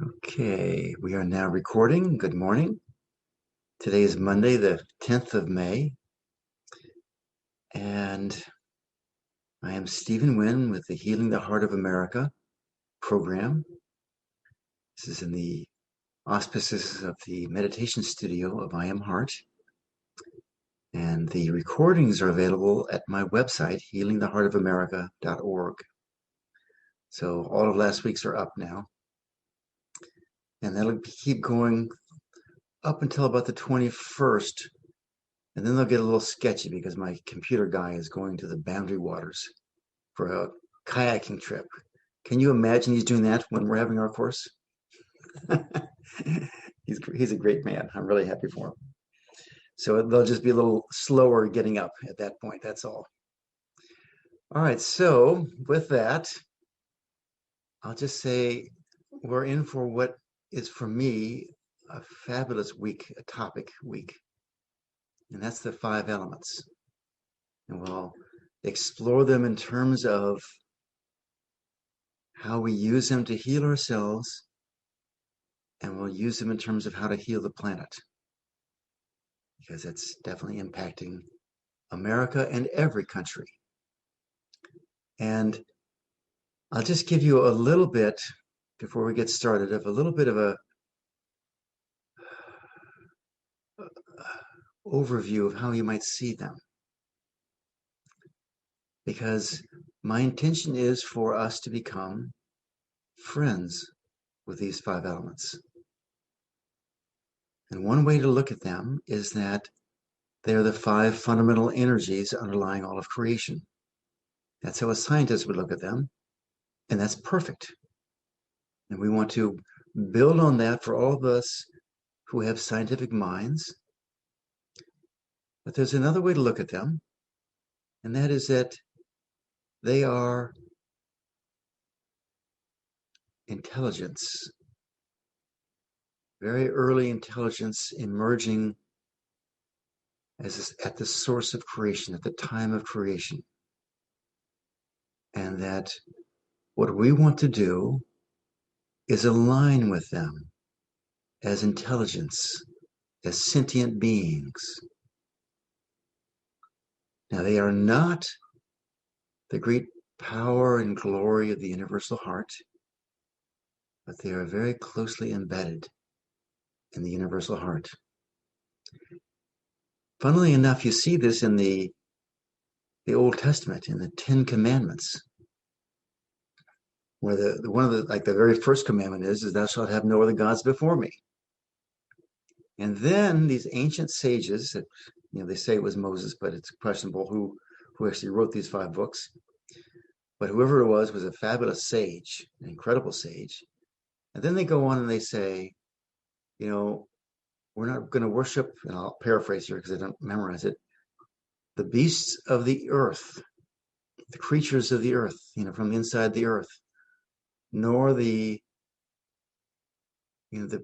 Okay, we are now recording. Good morning. Today is Monday, the 10th of May, and I am Stephen Wynn with the Healing the Heart of America program. This is in the auspices of the meditation studio of I Am Heart, and the recordings are available at my website, healingtheheartofamerica.org. So all of last week's are up now, and that'll keep going up until about the 21st. And then they'll get a little sketchy because my computer guy is going to the Boundary Waters for a kayaking trip. Can you imagine he's doing that when we're having our course? He's a great man. I'm really happy for him. So they'll just be a little slower getting up at that point. That's all. All right. So with that, I'll just say we're in for what is for me a fabulous week, a topic week. And that's the 5 elements. And we'll explore them in terms of how we use them to heal ourselves, and we'll use them in terms of how to heal the planet, because it's definitely impacting America and every country. And I'll just give you a little bit, before we get started, of a little bit of a overview of how you might see them. Because my intention is for us to become friends with these 5 elements. And one way to look at them is that they're the 5 fundamental energies underlying all of creation. That's how a scientist would look at them, and that's perfect. And we want to build on that for all of us who have scientific minds. But there's another way to look at them, and that is that they are intelligence, very early intelligence emerging at the source of creation, at the time of creation. And that what we want to do is align with them as intelligence, as sentient beings. Now, they are not the great power and glory of the universal heart, but they are very closely embedded in the universal heart. Funnily enough, you see this in the Old Testament, in the 10 Commandments, where the very first commandment is thou shalt have no other gods before me. And then these ancient sages, they say it was Moses, but it's questionable who actually wrote these 5 books. But whoever it was a fabulous sage, an incredible sage. And then they go on and they say, we're not going to worship, and I'll paraphrase here because I don't memorize it, the beasts of the earth, the creatures of the earth, from inside the earth, nor the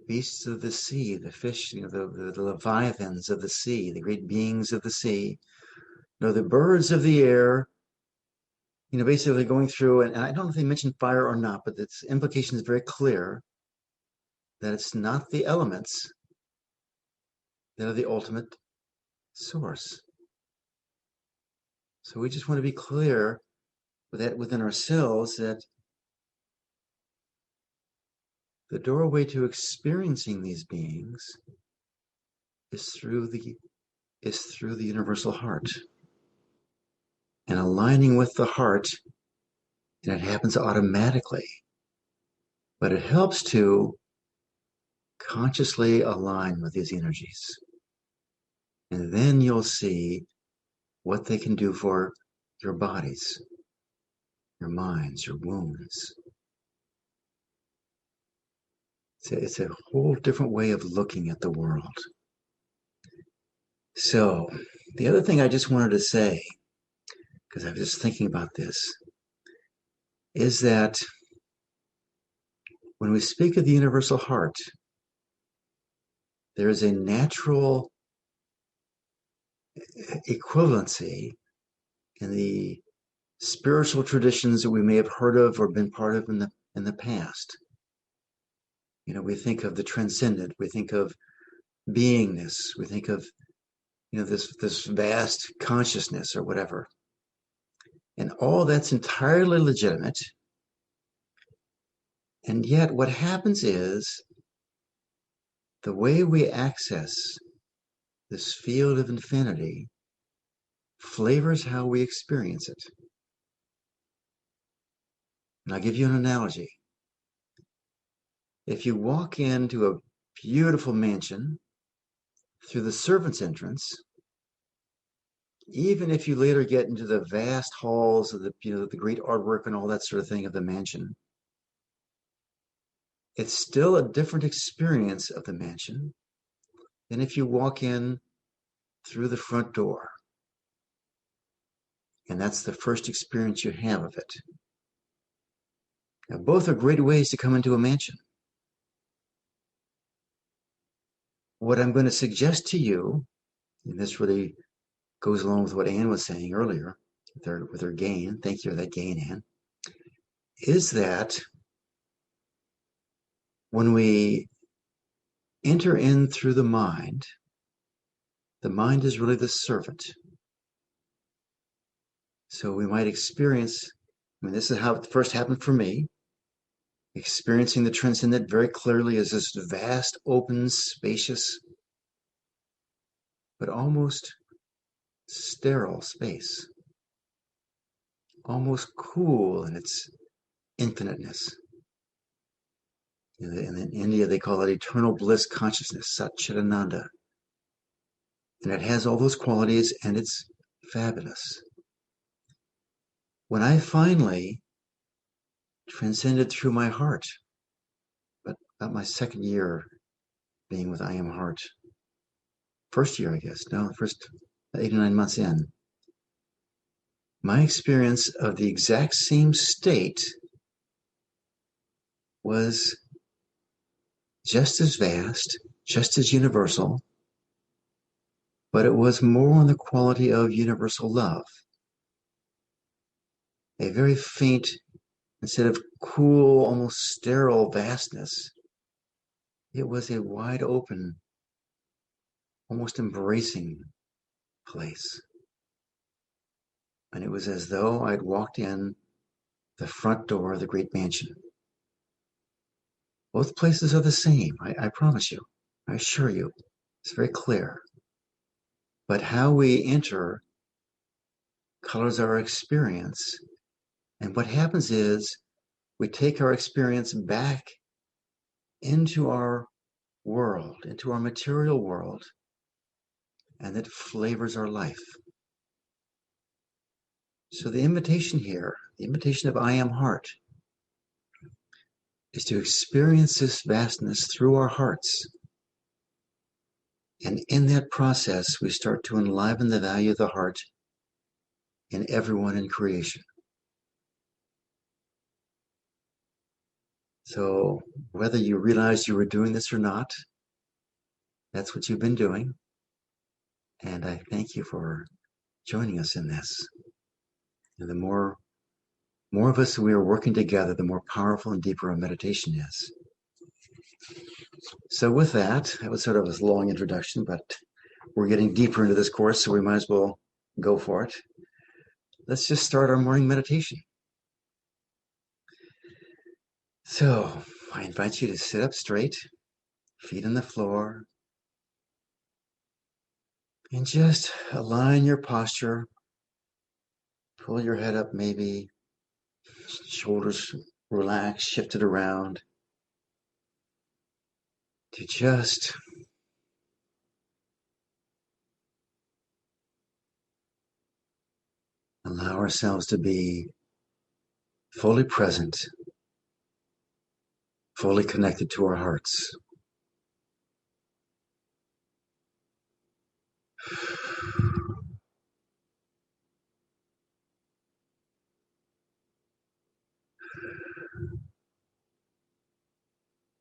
beasts of the sea, the fish, the leviathans of the sea, the great beings of the sea, nor the birds of the air, basically going through, and I don't know if they mentioned fire or not, but its implication is very clear that it's not the elements that are the ultimate source. So we just want to be clear with that within ourselves, that the doorway to experiencing these beings is through the universal heart. And aligning with the heart, and it happens automatically. But it helps to consciously align with these energies. And then you'll see what they can do for your bodies, your minds, your wounds. It's a whole different way of looking at the world. So the other thing I just wanted to say, because I was just thinking about this, is that when we speak of the universal heart, there is a natural equivalency in the spiritual traditions that we may have heard of or been part of in the past. We think of the transcendent, we think of beingness, we think of, this vast consciousness or whatever. And all that's entirely legitimate. And yet what happens is the way we access this field of infinity flavors how we experience it. And I'll give you an analogy. If you walk into a beautiful mansion through the servants' entrance, even if you later get into the vast halls of the great artwork and all that sort of thing of the mansion, it's still a different experience of the mansion than if you walk in through the front door. And that's the first experience you have of it. Now, both are great ways to come into a mansion. What I'm going to suggest to you, and this really goes along with what Anne was saying earlier with her gain, thank you for that gain, Anne, is that when we enter in through the mind is really the servant. So we might experience, this is how it first happened for me, experiencing the transcendent very clearly as this vast, open, spacious, but almost sterile space, almost cool in its infiniteness. In India, they call it eternal bliss consciousness, Satchidananda. And it has all those qualities, and it's fabulous. When I finally transcended through my heart, but about my second year being with I Am Heart, first year, I guess, no, first 8 or 9 months in, my experience of the exact same state was just as vast, just as universal, but it was more on the quality of universal love. A very faint, instead of cool, almost sterile vastness, it was a wide open, almost embracing place. And it was as though I'd walked in the front door of the great mansion. Both places are the same, I promise you. I assure you. It's very clear. But how we enter colors our experience. And what happens is we take our experience back into our world, into our material world, and it flavors our life. So the invitation here, the invitation of I Am Heart, is to experience this vastness through our hearts. And in that process, we start to enliven the value of the heart in everyone in creation. So whether you realized you were doing this or not, that's what you've been doing. And I thank you for joining us in this. And the more of us we are working together, the more powerful and deeper our meditation is. So with that was sort of a long introduction, but we're getting deeper into this course, so we might as well go for it. Let's just start our morning meditation. So I invite you to sit up straight, feet on the floor, and just align your posture. Pull your head up, maybe shoulders relax, shift it around, to just allow ourselves to be fully present, fully connected to our hearts.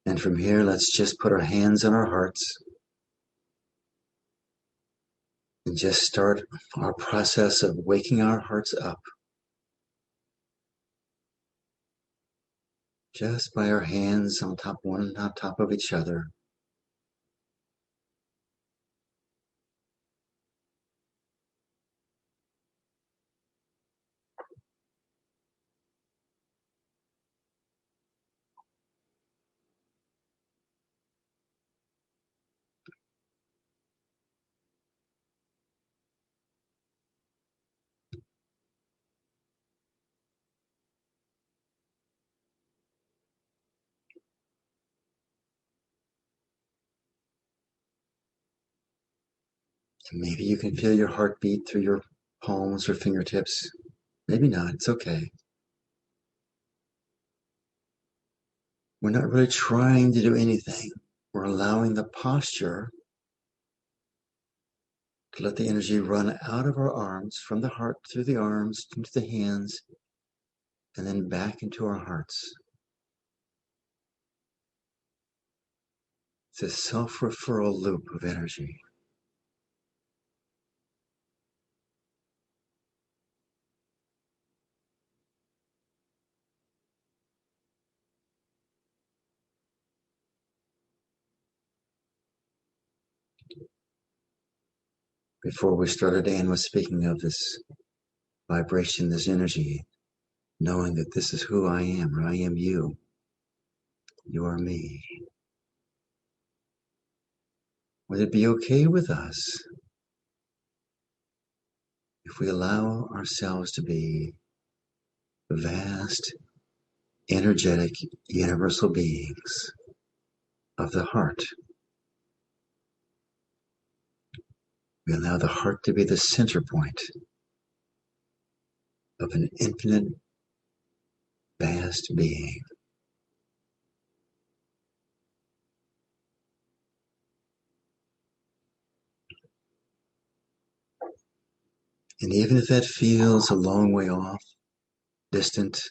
And from here, let's just put our hands on our hearts and just start our process of waking our hearts up. just by our hands on top, one on top of each other. And maybe you can feel your heartbeat through your palms or fingertips. Maybe not, it's okay. We're not really trying to do anything. We're allowing the posture to let the energy run out of our arms, from the heart through the arms, into the hands, and then back into our hearts. It's a self-referral loop of energy. Before we started, Anne was speaking of this vibration, this energy, knowing that this is who I am, or I am you. You are me. Would it be okay with us if we allow ourselves to be vast, energetic, universal beings of the heart? We allow the heart to be the center point of an infinite, vast being. And even if that feels a long way off, distant,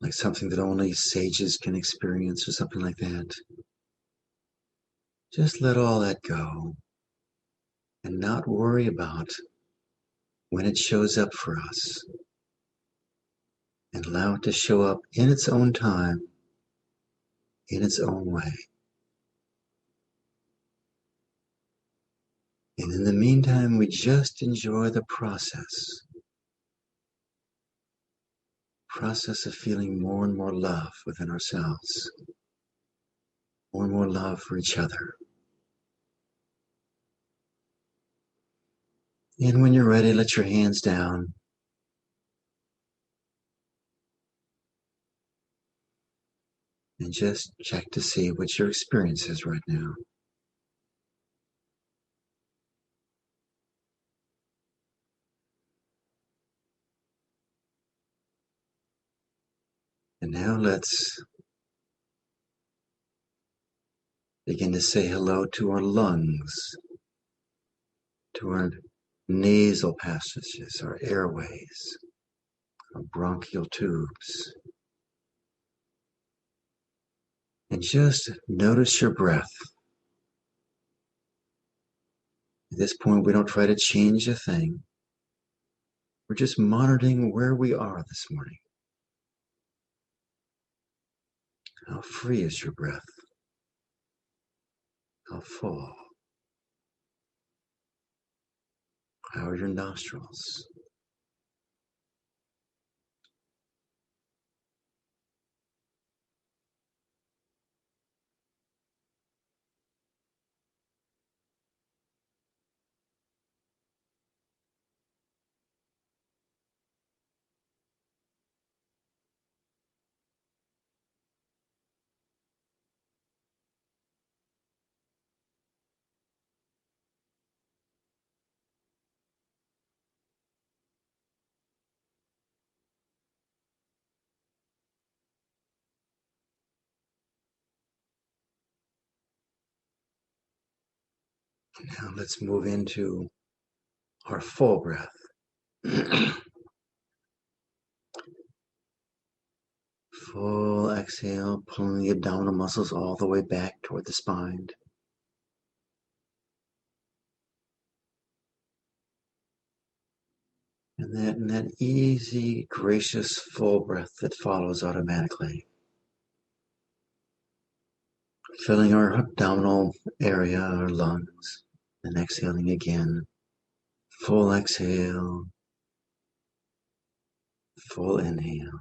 like something that only sages can experience or something like that, just let all that go and not worry about when it shows up for us, and allow it to show up in its own time, in its own way. And in the meantime, we just enjoy the process of feeling more and more love within ourselves, more and more love for each other. And when you're ready, let your hands down. And just check to see what your experience is right now. And now let's begin to say hello to our lungs, to our nasal passages, our airways, our bronchial tubes. And just notice your breath. At this point, we don't try to change a thing. We're just monitoring where we are this morning. How free is your breath? How full? How are your nostrils? Now let's move into our full breath. Full exhale, pulling the abdominal muscles all the way back toward the spine. And that easy, gracious, full breath that follows automatically. Filling our abdominal area, our lungs, and exhaling again. Full exhale, full inhale.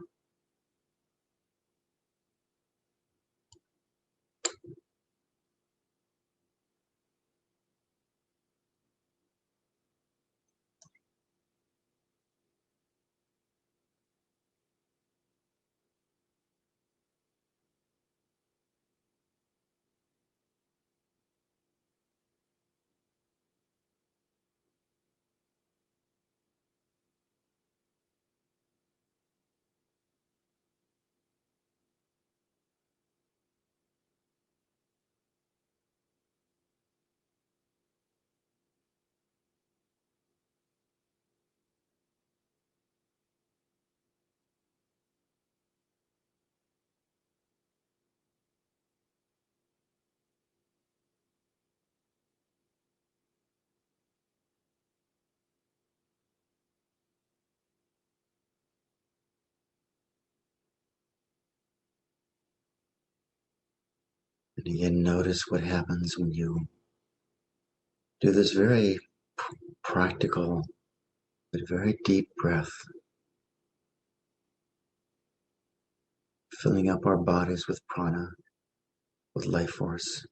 And again, notice what happens when you do this very practical but very deep breath, filling up our bodies with prana, with life force.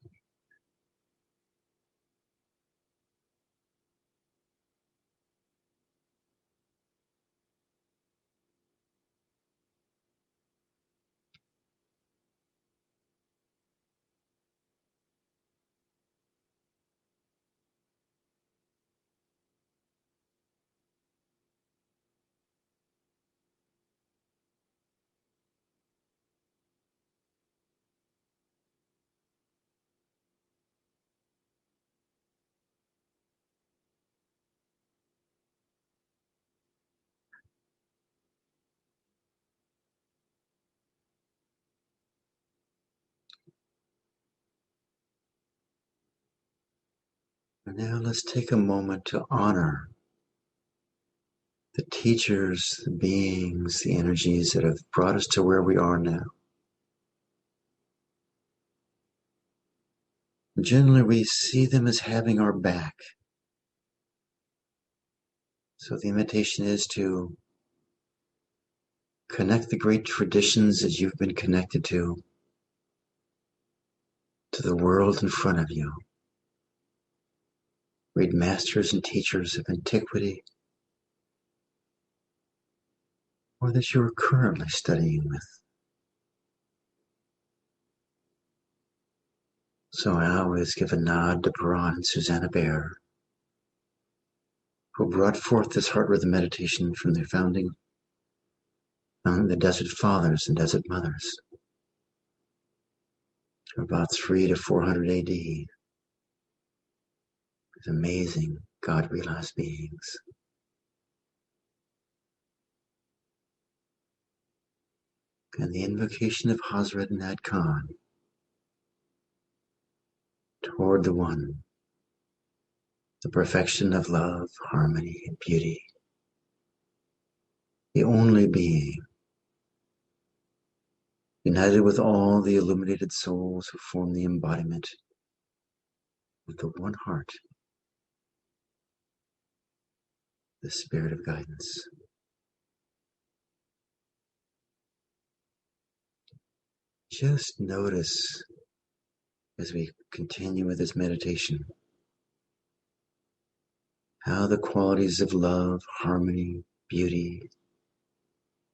And now let's take a moment to honor the teachers, the beings, the energies that have brought us to where we are now. Generally, we see them as having our back. So the invitation is to connect the great traditions that you've been connected to the world in front of you. Great masters and teachers of antiquity, or that you're currently studying with. So I always give a nod to Baran and Susanna Baer, who brought forth this heart rhythm meditation from their founding, the Desert Fathers and Desert Mothers, about 300 to 400 AD. These amazing God-realized beings. And the invocation of Hazrat Nad Khan toward the One, the perfection of love, harmony, and beauty, the only being, united with all the illuminated souls who form the embodiment of the one heart, the spirit of guidance. Just notice as we continue with this meditation how the qualities of love, harmony, beauty,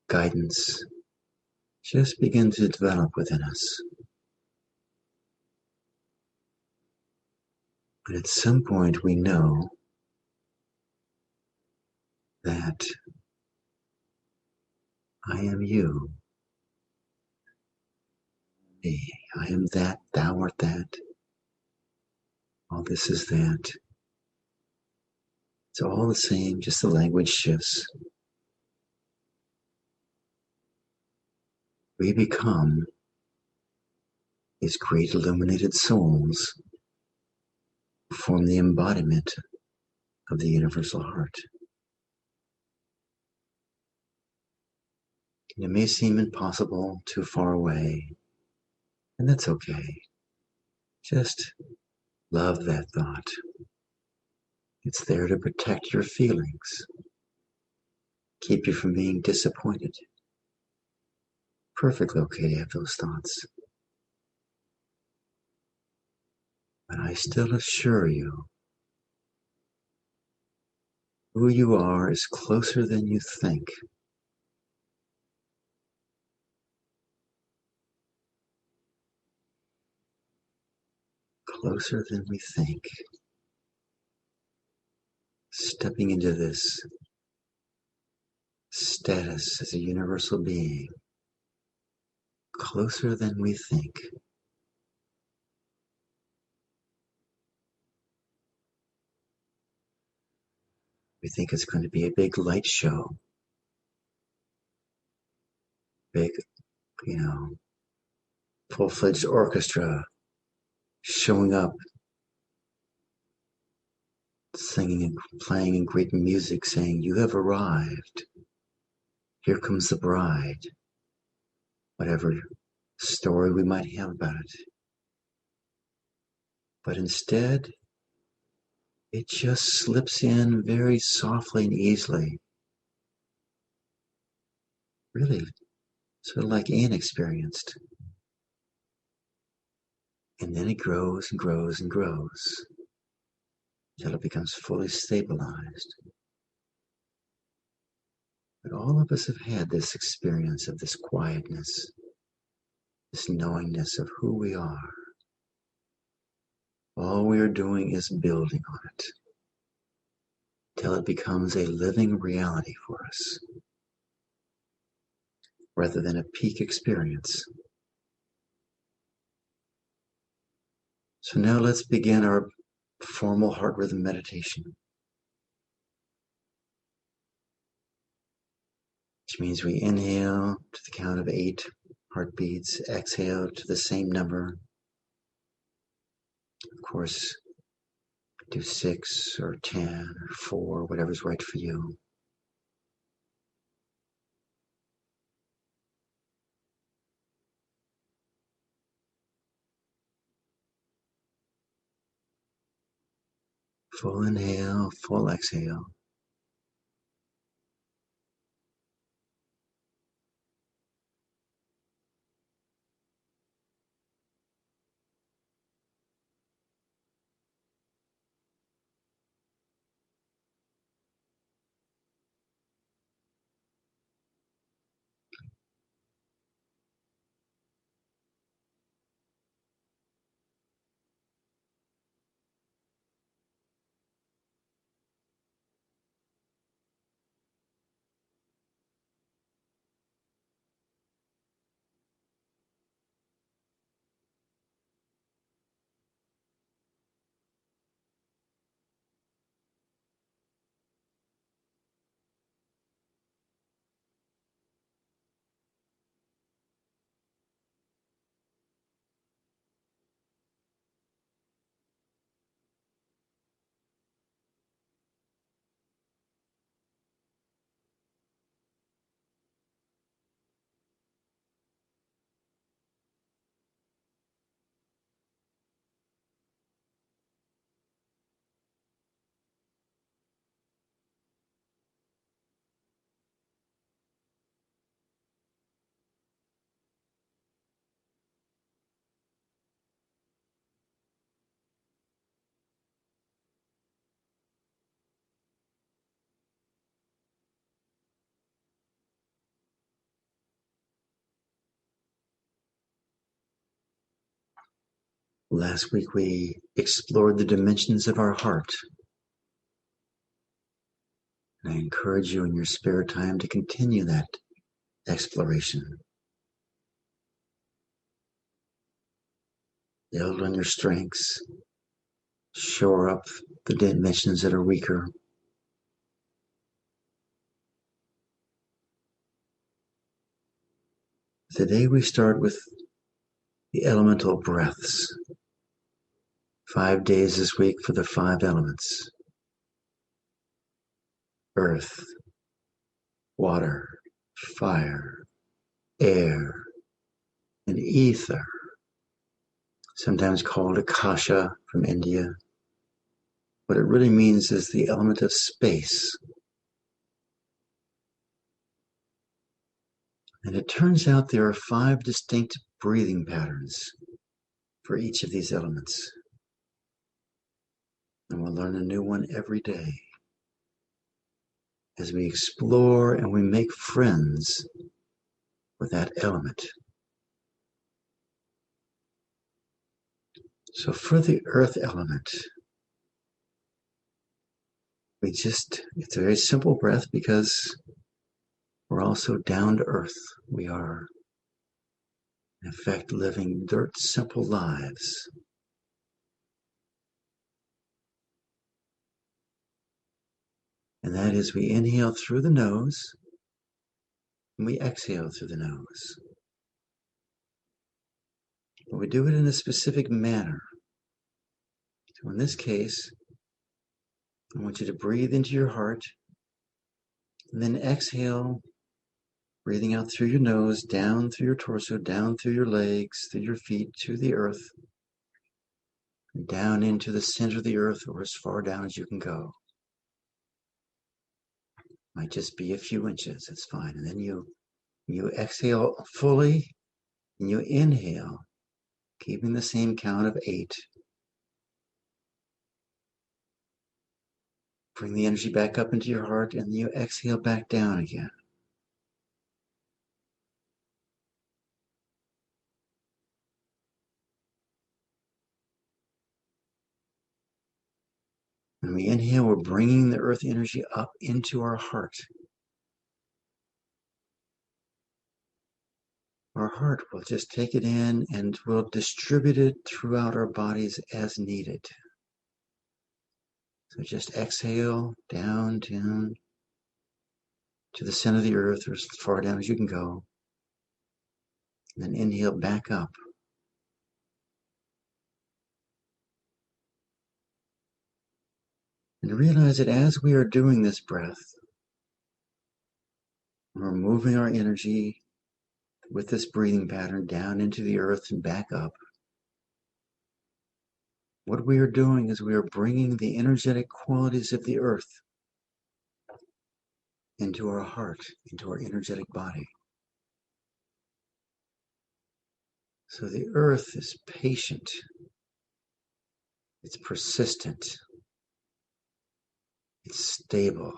guidance just begin to develop within us. But at some point we know that I am you, me, I am that, thou art that, all this is that. It's all the same, just the language shifts. We become these great illuminated souls who form the embodiment of the universal heart. It may seem impossible, too far away, and that's okay. Just love that thought. It's there to protect your feelings, keep you from being disappointed. Perfectly okay to have those thoughts. But I still assure you, who you are is closer than you think. Closer than we think. Stepping into this status as a universal being. Closer than we think. We think it's going to be a big light show. Big, full-fledged orchestra showing up, singing and playing in great music, saying, "You have arrived. Here comes the bride." Whatever story we might have about it. But instead, it just slips in very softly and easily. Really, sort of like Anne experienced. And then it grows and grows and grows until it becomes fully stabilized. But all of us have had this experience of this quietness, this knowingness of who we are. All we are doing is building on it till it becomes a living reality for us, rather than a peak experience. So now let's begin our formal heart rhythm meditation, which means we inhale to the count of 8 heartbeats, exhale to the same number. Of course, do 6 or 10 or 4, whatever's right for you. Full inhale, full exhale. Last week we explored the dimensions of our heart. And I encourage you in your spare time to continue that exploration. Build on your strengths. Shore up the dimensions that are weaker. Today we start with the elemental breaths. 5 days this week for the 5 elements. Earth, water, fire, air, and ether. sometimes called Akasha from India. What it really means is the element of space. And it turns out there are 5 distinct breathing patterns for each of these elements. And we'll learn a new one every day as we explore and we make friends with that element. So for the earth element, it's a very simple breath because we're also down to earth. We are, in effect, living dirt simple lives. And that is, we inhale through the nose and we exhale through the nose. But we do it in a specific manner. So in this case, I want you to breathe into your heart and then exhale, breathing out through your nose, down through your torso, down through your legs, through your feet, to the earth, and down into the center of the earth or as far down as you can go. Might just be a few inches, it's fine. And then you exhale fully and you inhale, keeping the same count of 8. Bring the energy back up into your heart and you exhale back down again. When we inhale, we're bringing the earth energy up into our heart. Our heart will just take it in and will distribute it throughout our bodies as needed. So just exhale down to the center of the earth or as far down as you can go. And then inhale back up. And realize that as we are doing this breath, we're moving our energy with this breathing pattern down into the earth and back up. What we are doing is we are bringing the energetic qualities of the earth into our heart, into our energetic body. So the earth is patient, it's persistent, it's stable,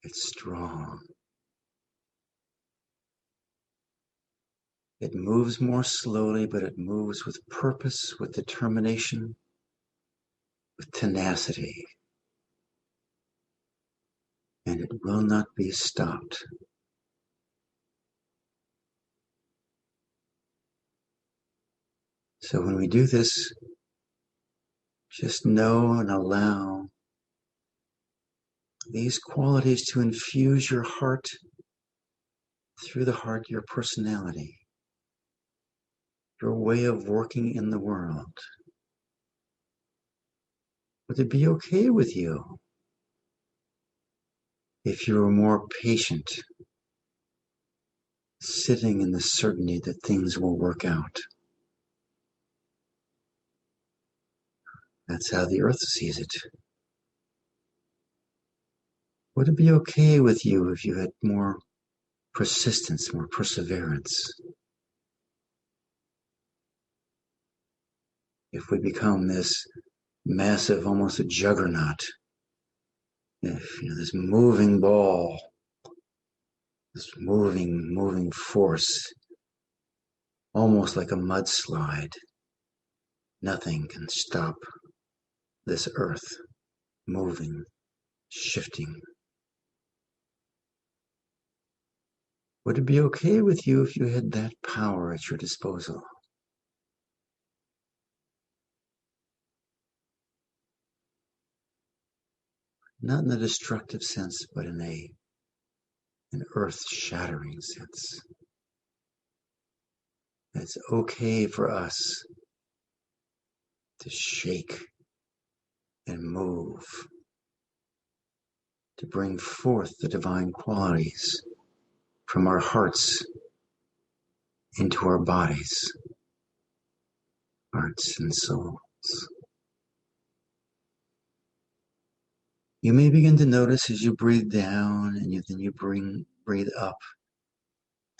it's strong. It moves more slowly, but it moves with purpose, with determination, with tenacity. And it will not be stopped. So when we do this, just know and allow these qualities to infuse your heart, through the heart, your personality, your way of working in the world. Would it be okay with you if you were more patient, sitting in the certainty that things will work out? That's how the earth sees it. Would it be okay with you if you had more persistence, more perseverance? If we become this massive, almost a juggernaut, if this moving ball, this moving force, almost like a mudslide, nothing can stop this earth moving, shifting. Would it be okay with you if you had that power at your disposal? Not in a destructive sense, but in an earth-shattering sense. It's okay for us to shake and move, to bring forth the divine qualities from our hearts into our bodies. hearts and souls. You may begin to notice as you breathe down and then you breathe up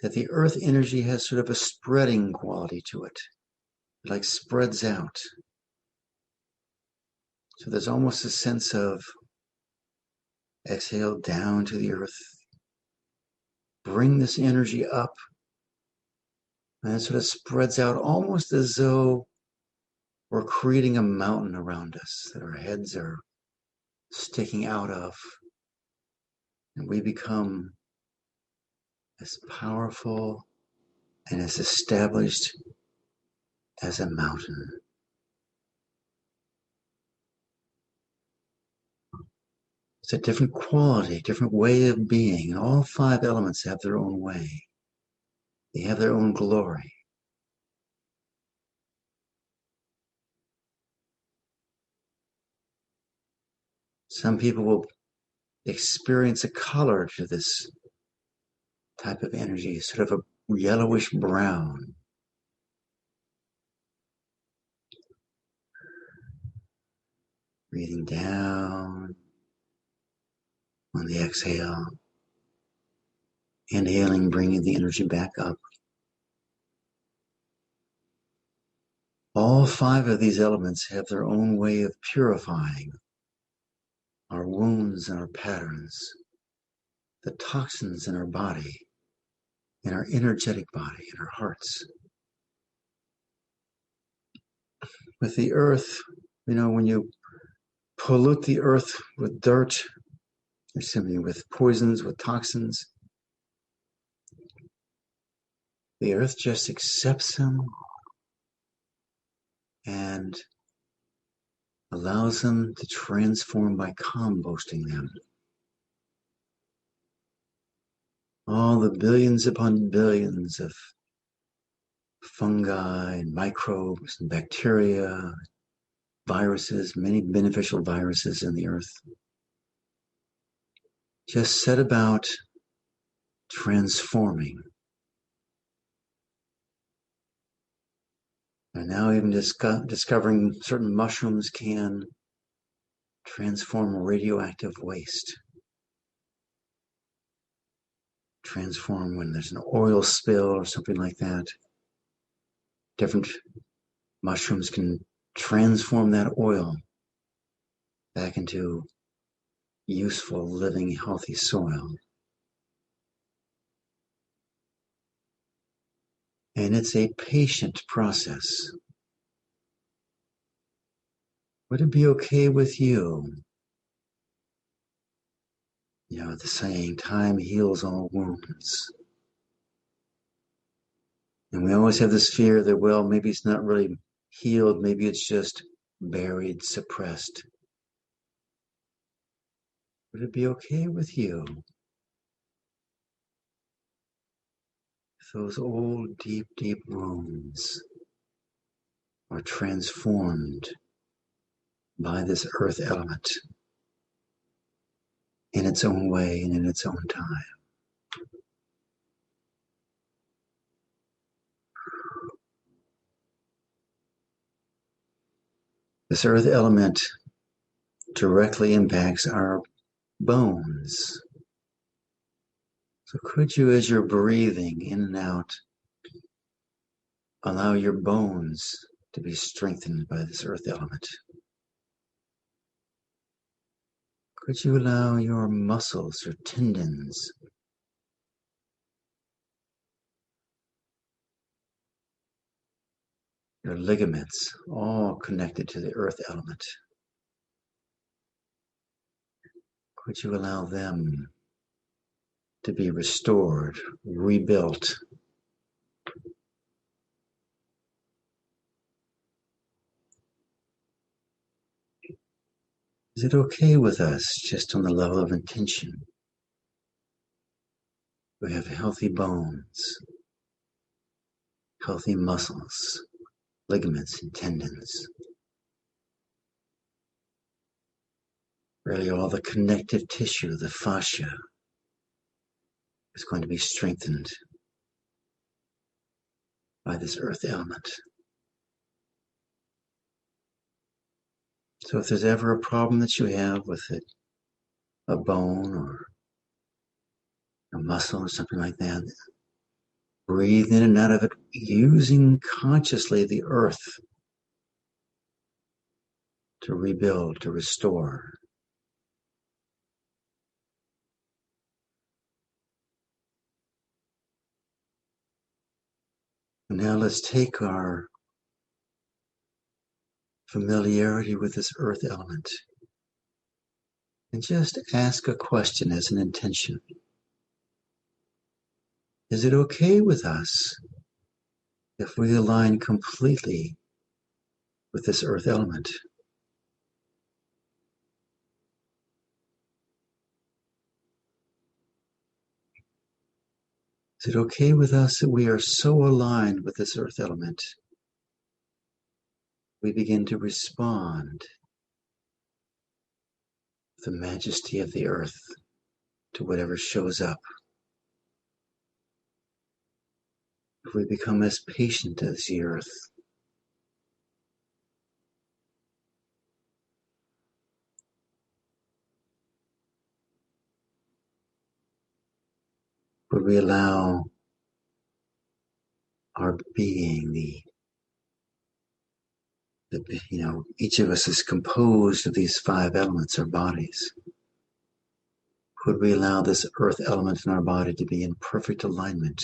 that the earth energy has sort of a spreading quality to it. It like spreads out. So there's almost a sense of exhale down to the earth. Bring this energy up. And it sort of spreads out almost as though we're creating a mountain around us that our heads are sticking out of. And we become as powerful and as established as a mountain. It's a different quality, different way of being. All five elements have their own way. They have their own glory. Some people will experience a color to this type of energy, sort of a yellowish brown. Breathing down on the exhale. Inhaling, bringing the energy back up. All five of these elements have their own way of purifying our wounds and our patterns, the toxins in our body, in our energetic body, in our hearts. With the earth, when you pollute the earth with dirt, or simply with poisons, with toxins, the earth just accepts them and allows them to transform by composting them. All the billions upon billions of fungi and microbes and bacteria, viruses, many beneficial viruses in the earth, just set about transforming. And now even discovering certain mushrooms can transform radioactive waste. Transform when there's an oil spill or something like that. Different mushrooms can transform that oil back into useful, living, healthy soil. And it's a patient process. Would it be okay with you? The saying, time heals all wounds. And we always have this fear that, well, maybe it's not really healed. Maybe it's just buried, suppressed. Would it be okay with you? If those old, deep, deep wounds are transformed by this earth element in its own way and in its own time. This earth element directly impacts our bones. So could you, as you're breathing in and out, allow your bones to be strengthened by this earth element? Could you allow your muscles or tendons your ligaments, all connected to the earth element? Could you allow them to be restored, rebuilt? Is it okay with us, just on the level of intention? We have healthy bones, healthy muscles, ligaments and tendons. Really all the connective tissue, the fascia, is going to be strengthened by this earth element. So if there's ever a problem that you have with it, a bone or a muscle or something like that, breathe in and out of it using consciously the earth to rebuild, to restore. Now let's take our familiarity with this earth element and just ask a question as an intention. Is it okay with us if we align completely with this earth element? Is it okay with us that we are so aligned with this earth element? We begin to respond with the majesty of the earth to whatever shows up. If we become as patient as the earth, would we allow our being, each of us is composed of these 5 elements, our bodies. Would we allow this earth element in our body to be in perfect alignment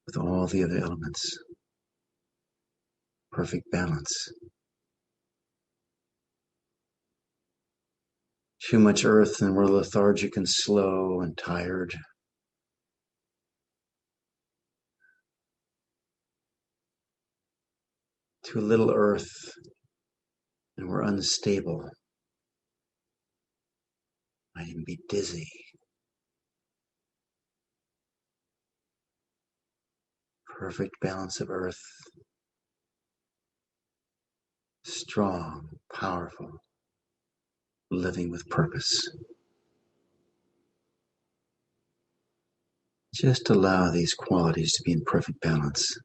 with all the other elements? Perfect balance. Too much earth and we're lethargic and slow and tired. Too little earth and we're unstable. I can be dizzy. Perfect balance of earth. Strong, powerful, living with purpose. Just allow these qualities to be in perfect balance.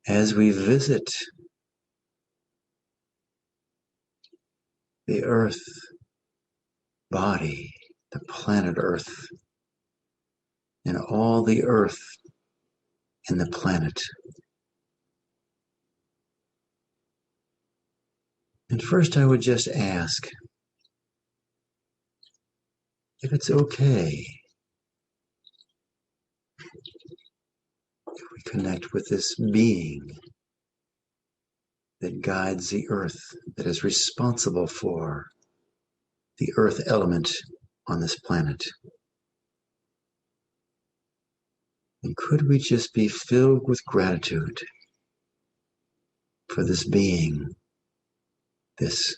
As we visit the earth body, the planet Earth, and all the earth in the planet. And first I would just ask if it's okay if we connect with this being that guides the earth, that is responsible for the earth element on this planet. And could we just be filled with gratitude for this being, this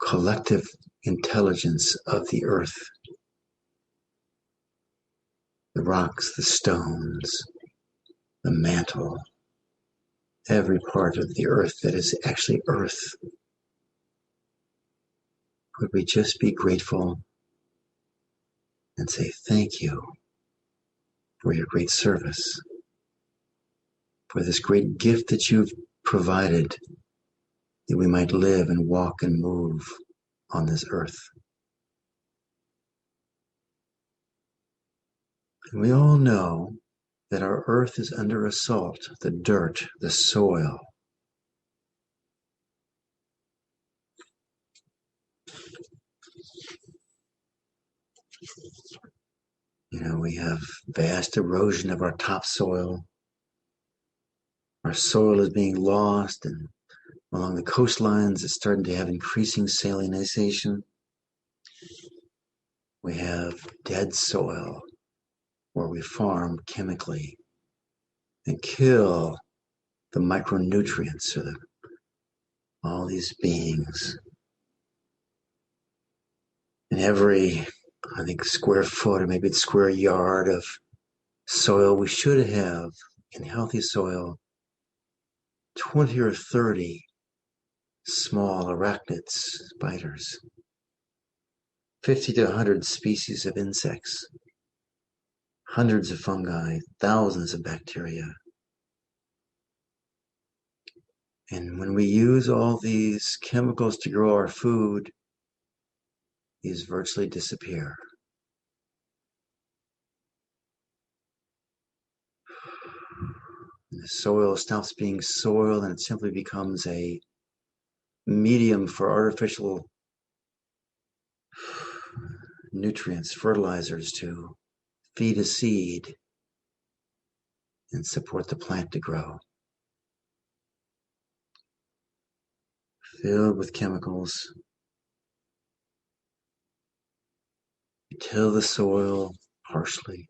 collective intelligence of the earth, the rocks, the stones, the mantle, every part of the earth that is actually earth. Could we just be grateful and say thank you for your great service, for this great gift that you've provided, that we might live and walk and move on this earth. And we all know that our earth is under assault, the dirt, the soil. We have vast erosion of our topsoil. Our soil is being lost, and along the coastlines, it's starting to have increasing salinization. We have dead soil where we farm chemically and kill the micronutrients of all these beings. And every, I think, square foot or maybe it's square yard of soil, we should have, in healthy soil, 20 or 30 small arachnids, spiders, 50 to 100 species of insects, hundreds of fungi, thousands of bacteria. And when we use all these chemicals to grow our food, these virtually disappear. The soil stops being soil and it simply becomes a medium for artificial nutrients, fertilizers to feed a seed and support the plant to grow. Filled with chemicals. You till the soil harshly.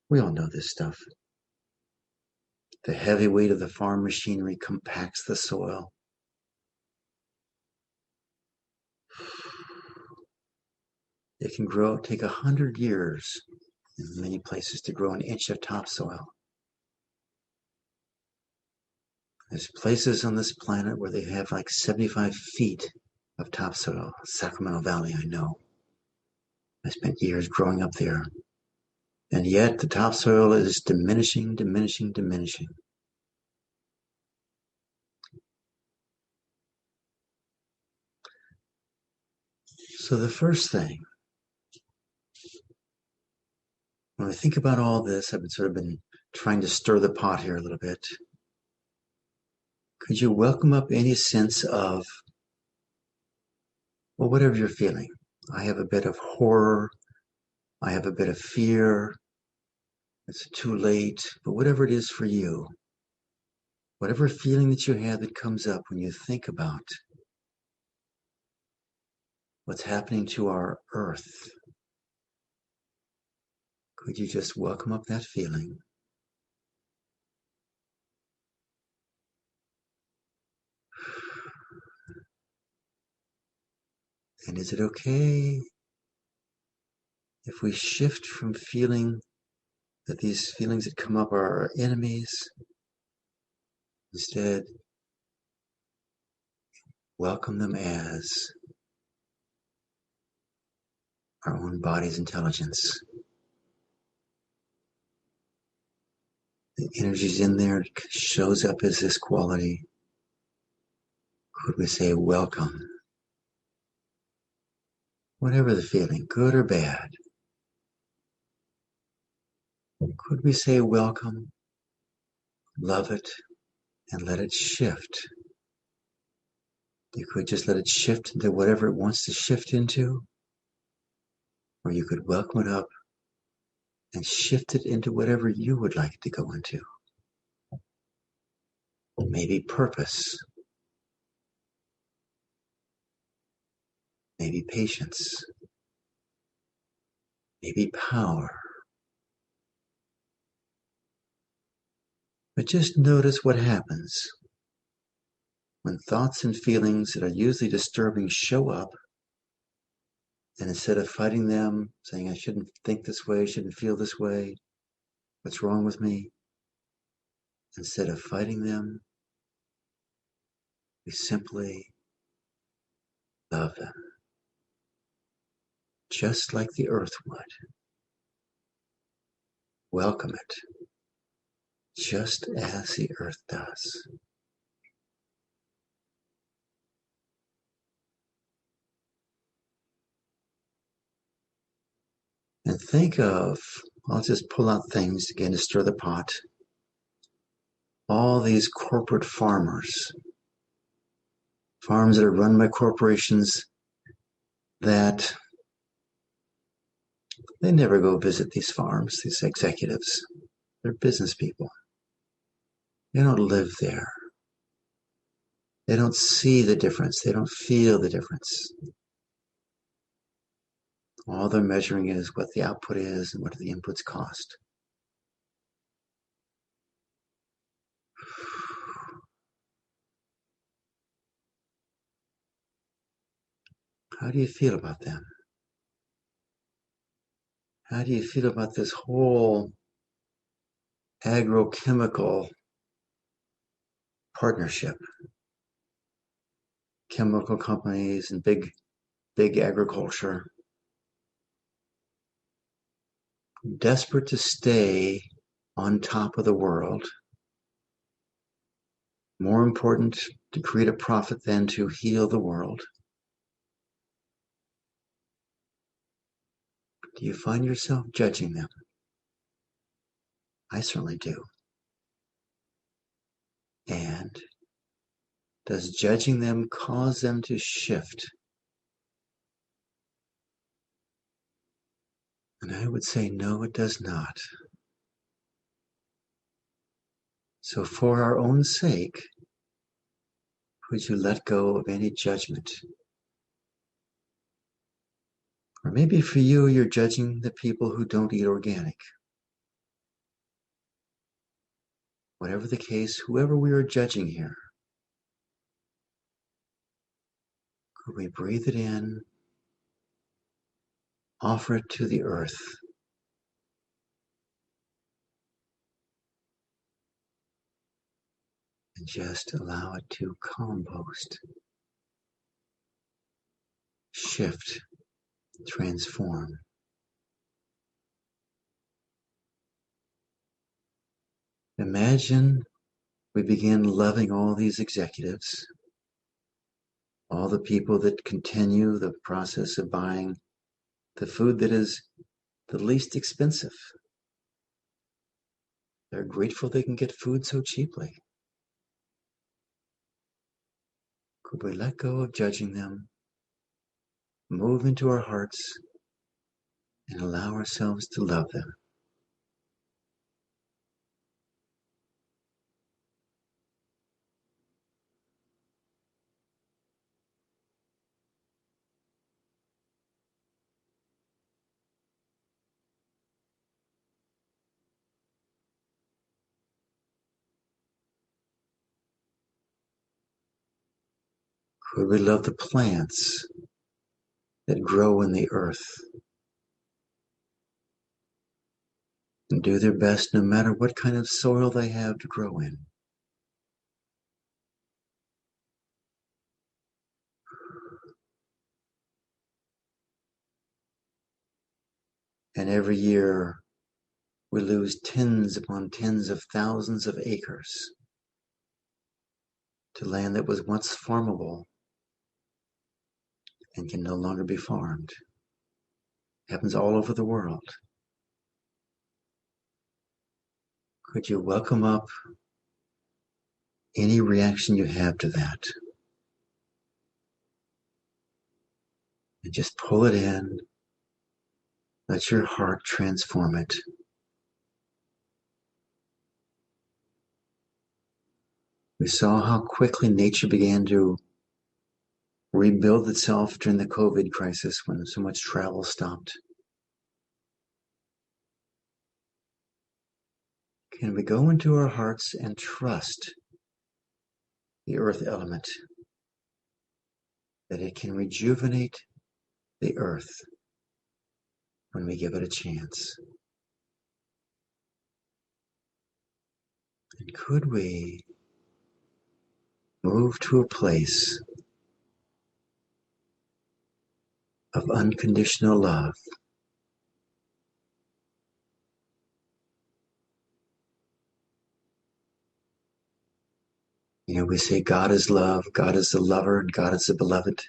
We all know this stuff. The heavy weight of the farm machinery compacts the soil. It can take 100 years in many places to grow an inch of topsoil. There's places on this planet where they have like 75 feet of topsoil. Sacramento Valley, I know. I spent years growing up there. And yet the topsoil is diminishing. So the first thing, when I think about all this, I've been trying to stir the pot here a little bit. Could you welcome up any sense of, well, whatever you're feeling? I have a bit of horror. I have a bit of fear. It's too late, but whatever it is for you, whatever feeling that you have that comes up when you think about what's happening to our earth, could you just welcome up that feeling? And is it okay if we shift from feeling that these feelings that come up are our enemies? Instead, welcome them as our own body's intelligence. The energy's in there, it shows up as this quality. Could we say welcome? Whatever the feeling, good or bad. Could we say welcome, love it, and let it shift? You could just let it shift into whatever it wants to shift into, or you could welcome it up and shift it into whatever you would like it to go into. Maybe purpose, maybe patience, maybe power. But just notice what happens when thoughts and feelings that are usually disturbing show up, and instead of fighting them, saying, I shouldn't think this way, I shouldn't feel this way, what's wrong with me? Instead of fighting them, we simply love them, just like the earth would. Welcome it, just as the earth does. And think of, I'll just pull out things again to stir the pot. All these corporate farms that are run by corporations that they never go visit these farms, these executives. They're business people. They don't live there. They don't see the difference. They don't feel the difference. All they're measuring is what the output is and what the inputs cost. How do you feel about them? How do you feel about this whole agrochemical partnership? Chemical companies and big agriculture, desperate to stay on top of the world, More important to create a profit than to heal the world? Do you find yourself judging them? I certainly do. And does judging them cause them to shift? And I would say, no, it does not. So for our own sake, would you let go of any judgment? Or maybe for you, you're judging the people who don't eat organic. Whatever the case, whoever we are judging here, could we breathe it in, offer it to the earth, and just allow it to compost, shift, transform. Imagine we begin loving all these executives, all the people that continue the process of buying the food that is the least expensive. They're grateful they can get food so cheaply. Could we let go of judging them, move into our hearts, and allow ourselves to love them? Could we love the plants that grow in the earth and do their best no matter what kind of soil they have to grow in? And every year we lose tens upon tens of thousands of acres to land that was once farmable and can no longer be farmed. It happens all over the world. Could you welcome up any reaction you have to that? And just pull it in. Let your heart transform it. We saw how quickly nature began to rebuild itself during the COVID crisis when so much travel stopped. Can we go into our hearts and trust the earth element, that it can rejuvenate the earth when we give it a chance? And could we move to a place of unconditional love? You know, we say God is love, God is the lover, and God is the beloved.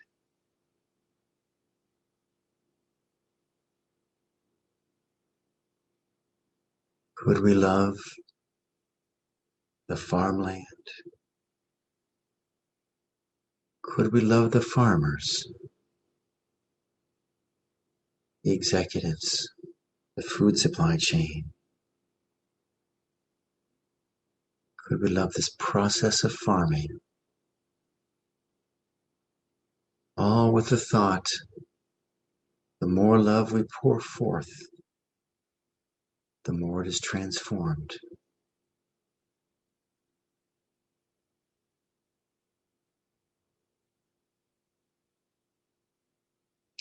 Could we love the farmland? Could we love the farmers, the executives, the food supply chain? Could we love this process of farming? All with the thought, the more love we pour forth, the more it is transformed.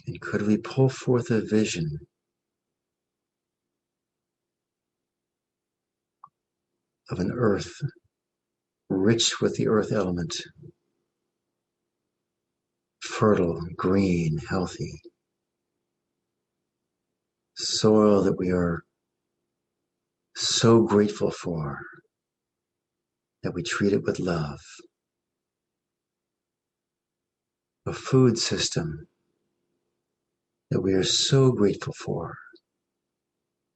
And could we pull forth a vision of an earth rich with the earth element, fertile, green, healthy, soil that we are so grateful for that we treat it with love. A food system that we are so grateful for,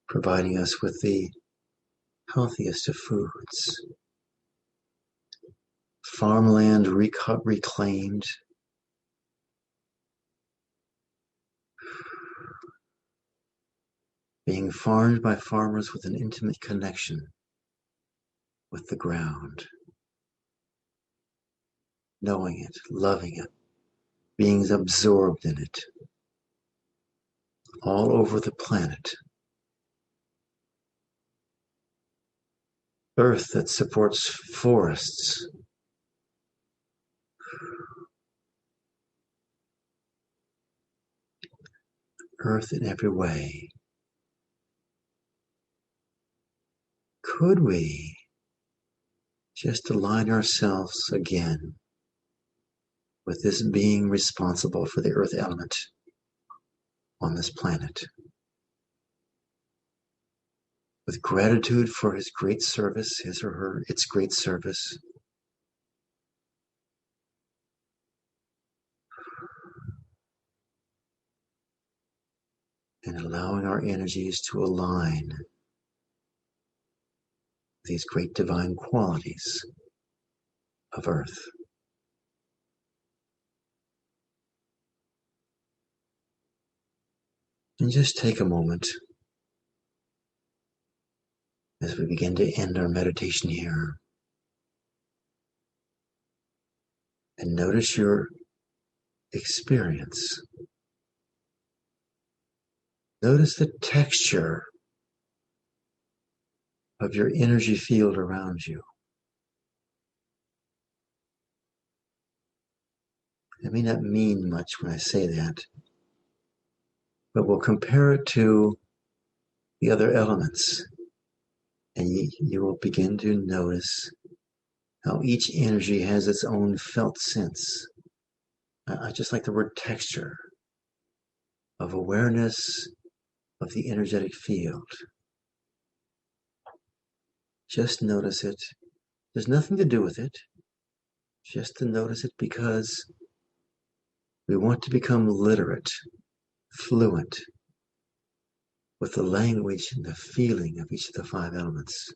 providing us with the healthiest of foods. Farmland reclaimed. Being farmed by farmers with an intimate connection with the ground. Knowing it, loving it, being absorbed in it. All over the planet. Earth that supports forests. Earth in every way. Could we just align ourselves again with this being responsible for the earth element on this planet? With gratitude for his great service, his or her, its great service. And allowing our energies to align with these great divine qualities of Earth. And just take a moment as we begin to end our meditation here. And notice your experience. Notice the texture of your energy field around you. It may not mean much when I say that, but we'll compare it to the other elements, and you will begin to notice how each energy has its own felt sense. I just like the word texture, of awareness of the energetic field. Just notice it. There's nothing to do with it. Just to notice it because we want to become literate, fluent with the language and the feeling of each of the 5 elements.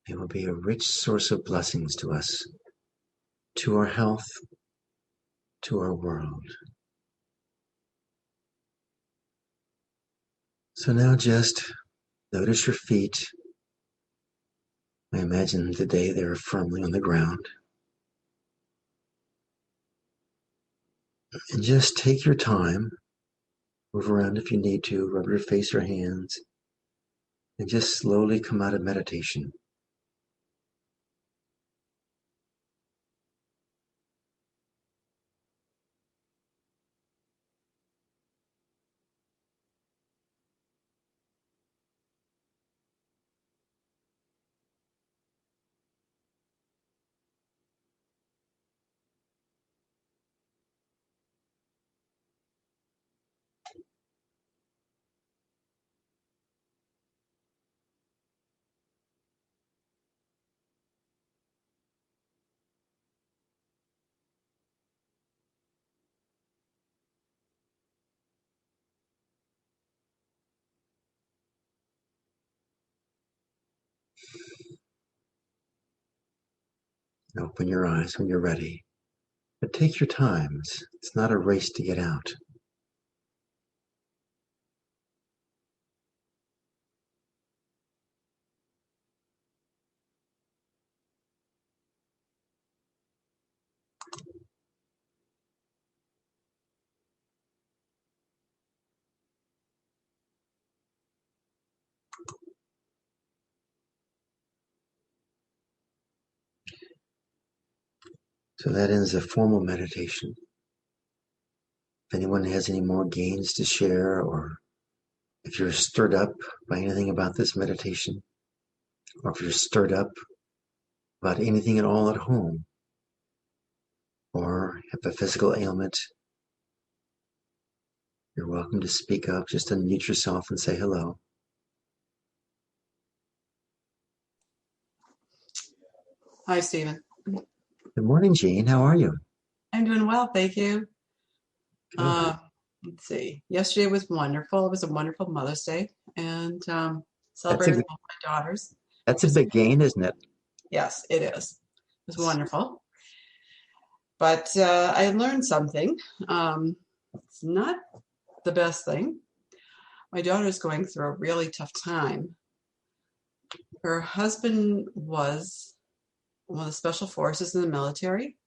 It will be a rich source of blessings to us, to our health, to our world. So now just notice your feet. I imagine today they're firmly on the ground. And just take your time. Move around if you need to. Rub your face or hands. And just slowly come out of meditation. And open your eyes when you're ready. But take your time. It's not a race to get out. So that ends a formal meditation. If anyone has any more gains to share, or if you're stirred up by anything about this meditation, or if you're stirred up about anything at all at home, or have a physical ailment, you're welcome to speak up. Just unmute yourself and say hello. Hi, Stephen. Good morning, Jean. How are you? I'm doing well, thank you. Good. Uh, let's see. Yesterday was wonderful. It was a wonderful Mother's Day and That's a celebrated with both my daughters, that's which a was, big gain, isn't it? yes, it is. It was wonderful. But I learned something. It's not the best thing. My daughter's going through a really tough time. Her husband was one of the special forces in the military,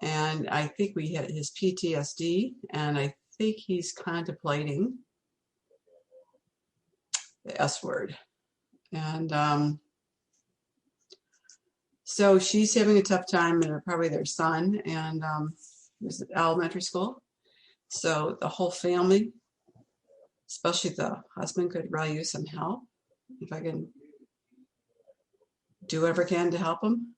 and I think we had his PTSD, and I think he's contemplating the S word. And so she's having a tough time, and probably their son, and was at elementary school. So the whole family, especially the husband, could really use some help. If I can do whatever I can to help him.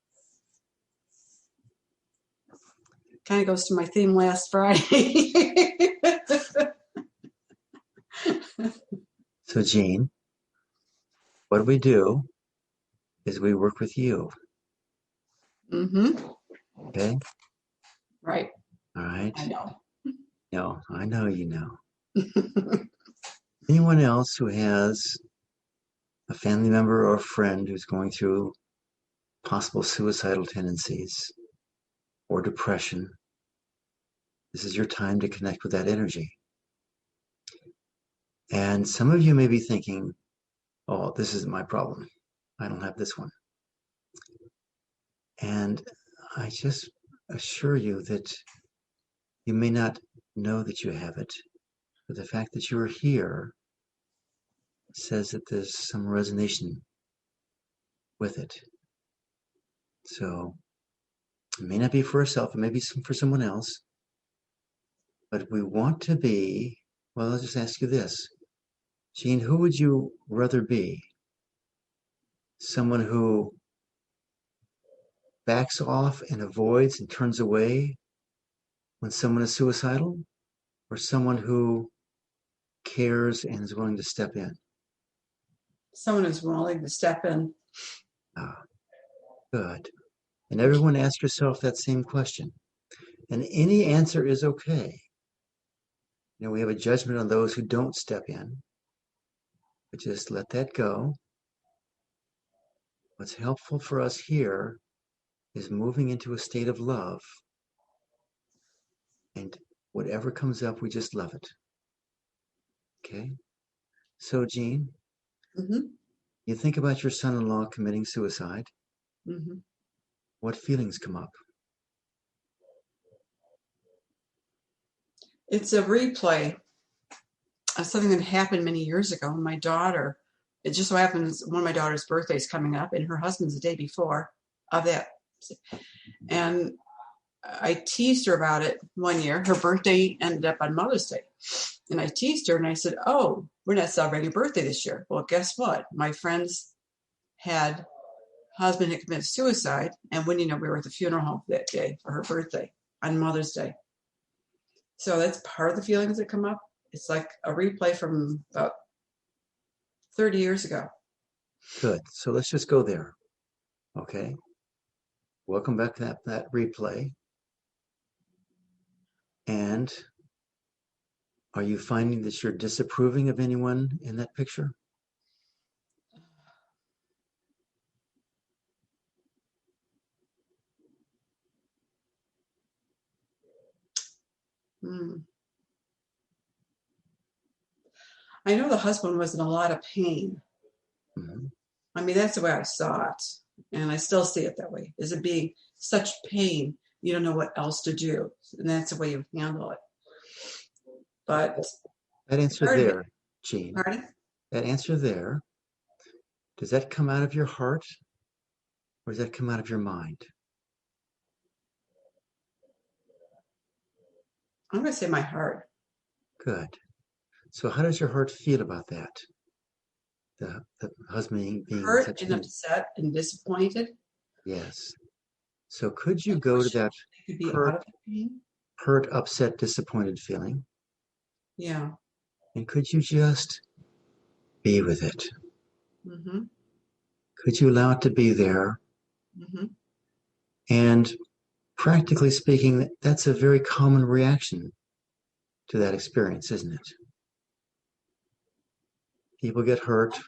Kind of goes to my theme last Friday. So, Jean, what we do is we work with you. Mm-hmm. Okay? Right. All right. I know. No, I know you know. Anyone else who has a family member or a friend who's going through possible suicidal tendencies or depression, this is your time to connect with that energy. And some of you may be thinking, oh, this isn't my problem. I don't have this one. And I just assure you that you may not know that you have it, but the fact that you're here says that there's some resonance with it. So it may not be for yourself, it may be for someone else, but we want to be, well, I'll just ask you this. Jean, who would you rather be? Someone who backs off and avoids and turns away when someone is suicidal, or someone who cares and is willing to step in? Someone who's willing to step in. Ah, good. And everyone ask yourself that same question. And any answer is okay. You know, we have a judgment on those who don't step in, but just let that go. What's helpful for us here is moving into a state of love. And whatever comes up, we just love it. Okay? So, Jean, Mm-hmm. you think about your son-in-law committing suicide. Mm-hmm. What feelings come up? It's a replay of something that happened many years ago. My daughter, it just so happens one of my daughter's birthdays coming up, and her husband's the day before of that. And I teased her about it one year. Her birthday ended up on Mother's Day. And I teased her and I said, oh, we're not celebrating your birthday this year. Well, guess what? My friend's husband had committed suicide. And when, we were at the funeral home that day for her birthday on Mother's Day. So that's part of the feelings that come up. It's like a replay from about 30 years ago. Good. So let's just go there. Okay? Welcome back to that replay. And are you finding that you're disapproving of anyone in that picture? I know the husband was in a lot of pain. Mm-hmm. I mean, that's the way I saw it. And I still see it that way. Is it being such pain, you don't know what else to do. And that's the way you handle it. But That answer there, Jean, pardon? that answer there, does that come out of your heart or does that come out of your mind? I'm going to say my heart. Good. So how does your heart feel about that? The husband being Hurt such and an... upset and disappointed. Yes. So could you I go to wish that they could be out hurt, of the pain. hurt, upset, disappointed feeling? Yeah. And could you just be with it? Mm-hmm. Could you allow it to be there Mm-hmm. And practically speaking, that's a very common reaction to that experience, isn't it? People get hurt.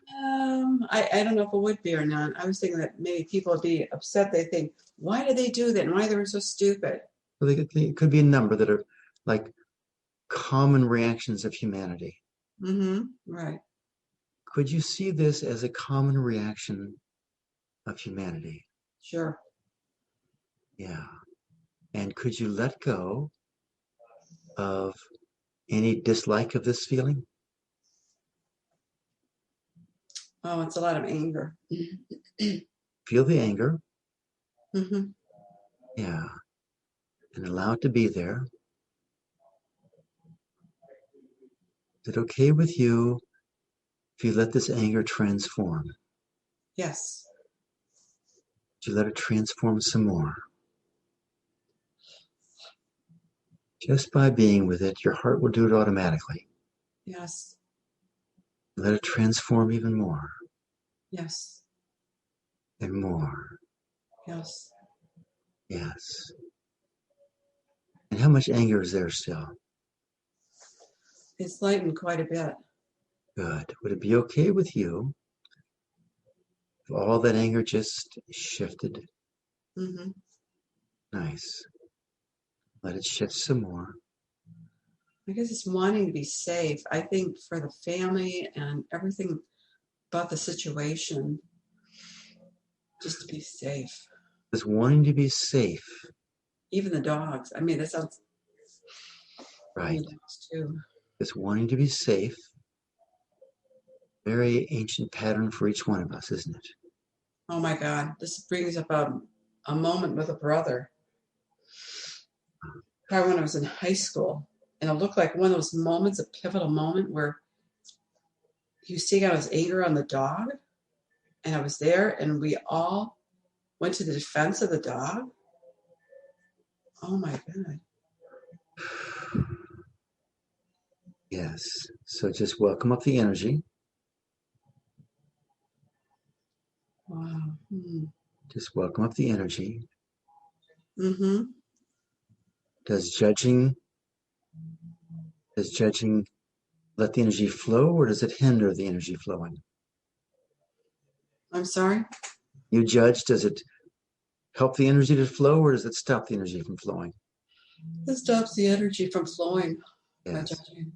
I don't know if it would be or not. I was thinking that maybe people would be upset. They think, why did they do that? And why they were so stupid? Well, it could be a number that are like common reactions of humanity. Mm-hmm. Right. Could you see this as a common reaction of humanity? Sure. Yeah. And could you let go of any dislike of this feeling? Oh, it's a lot of anger. Feel the anger. Mm-hmm. Yeah. And allow it to be there. Is it okay with you if you let this anger transform? Yes. Do you let it transform some more? Just by being with it, your heart will do it automatically. Yes. Let it transform even more Yes. and more. Yes. Yes. And how much anger is there still? It's lightened quite a bit. Good. Would it be okay with you if all that anger just shifted? Mm-hmm. Nice. Let it shift some more. I guess it's wanting to be safe. I think for the family and everything about the situation, just to be safe. Just wanting to be safe. Even the dogs. I mean, that sounds. Right. The dogs too. Just wanting to be safe. Very ancient pattern for each one of us, isn't it? Oh my God! This brings up a moment with a brother. Probably when I was in high school, and it looked like one of those moments, a pivotal moment where he was taking out his anger on the dog, and I was there, and we all went to the defense of the dog. Oh my God. Yes. So just welcome up the energy. Wow. Just welcome up the energy. Mm-hmm. Does judging let the energy flow, or does it hinder the energy flowing? I'm sorry? You judge, does it help the energy to flow, or does it stop the energy from flowing? This stops the energy from flowing by Yes. judging.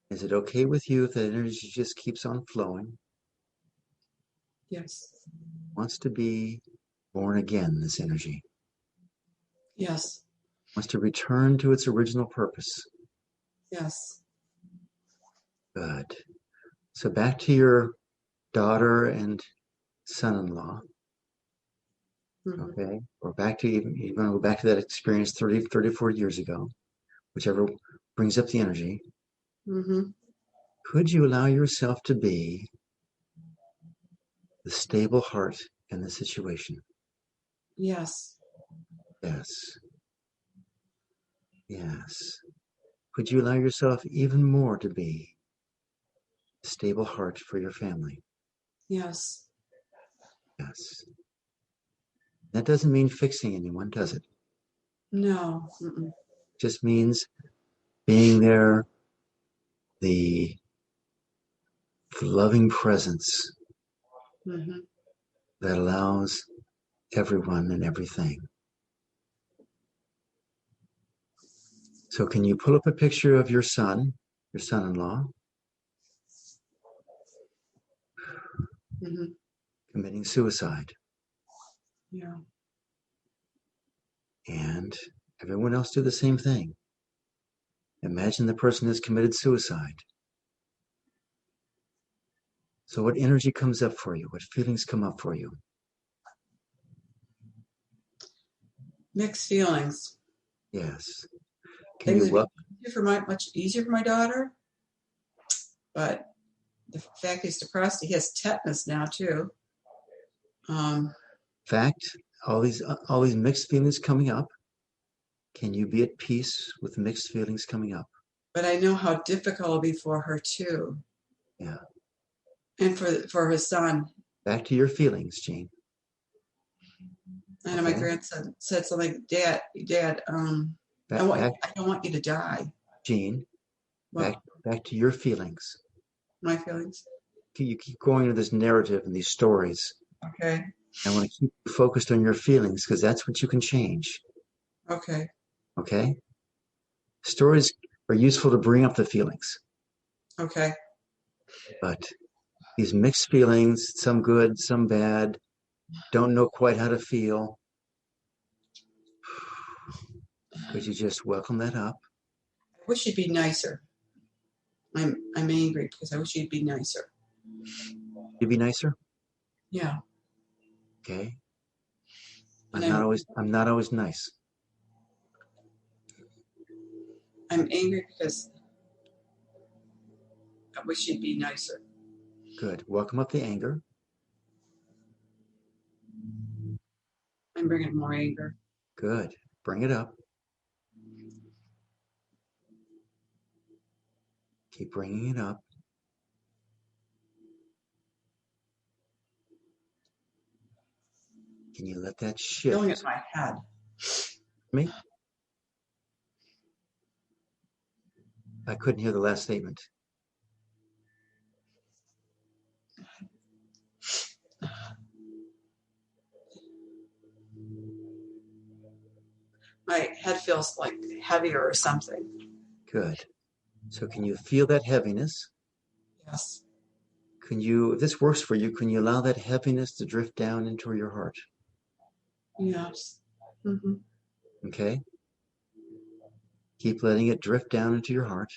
Is it okay with you if the energy just keeps on flowing? Yes. Wants to be born again, this energy. Yes. Wants to return to its original purpose. Yes. Good. So back to your daughter and son-in-law. Mm-hmm. Okay. Or back to, you're going to go back to that experience 30, 34 years ago, whichever brings up the energy. Mm-hmm. Could you allow yourself to be the stable heart in the situation? Yes. Yes. Yes. Could you allow yourself even more to be a stable heart for your family? Yes. Yes. That doesn't mean fixing anyone, does it? No. Mm-mm. Just means being there, the loving presence Mm-hmm. that allows everyone and everything. So can you pull up a picture of your son, your son-in-law, Mm-hmm. committing suicide? Yeah. And everyone else do the same thing. Imagine the person has committed suicide. So what energy comes up for you? What feelings come up for you? Mixed feelings. Yes. Can Things you would be much easier for my daughter, but the fact he's depressed, he has tetanus now too. fact, all these mixed feelings coming up? Can you be at peace with mixed feelings coming up? But I know how difficult it'll be for her too, Yeah. and for his son. Back to your feelings, Jane. I know my Okay. grandson said something, Dad, Back, back, I don't want you to die. Gene, back, Well, back to your feelings. my feelings. You keep going into this narrative and these stories. Okay. I want to keep you focused on your feelings because that's what you can change. Okay. Okay? Stories are useful to bring up the feelings, Okay. but these mixed feelings, some good, some bad, don't know quite how to feel. Could you just welcome that up? I wish you'd be nicer. I'm angry because I wish you'd be nicer. You be nicer? Yeah. Okay. And I'm not always nice. I'm angry because I wish you'd be nicer. Good. Welcome up the anger. I'm bringing more anger. Good. Bring it up. Keep bringing it up. Can you let that Filling up shift? my head. Me? I couldn't hear the last statement. My head feels like heavier or something. Good. So can you feel that heaviness? Yes. Can you, if this works for you, can you allow that heaviness to drift down into your heart? Yes. Mm-hmm. Okay? Keep letting it drift down into your heart.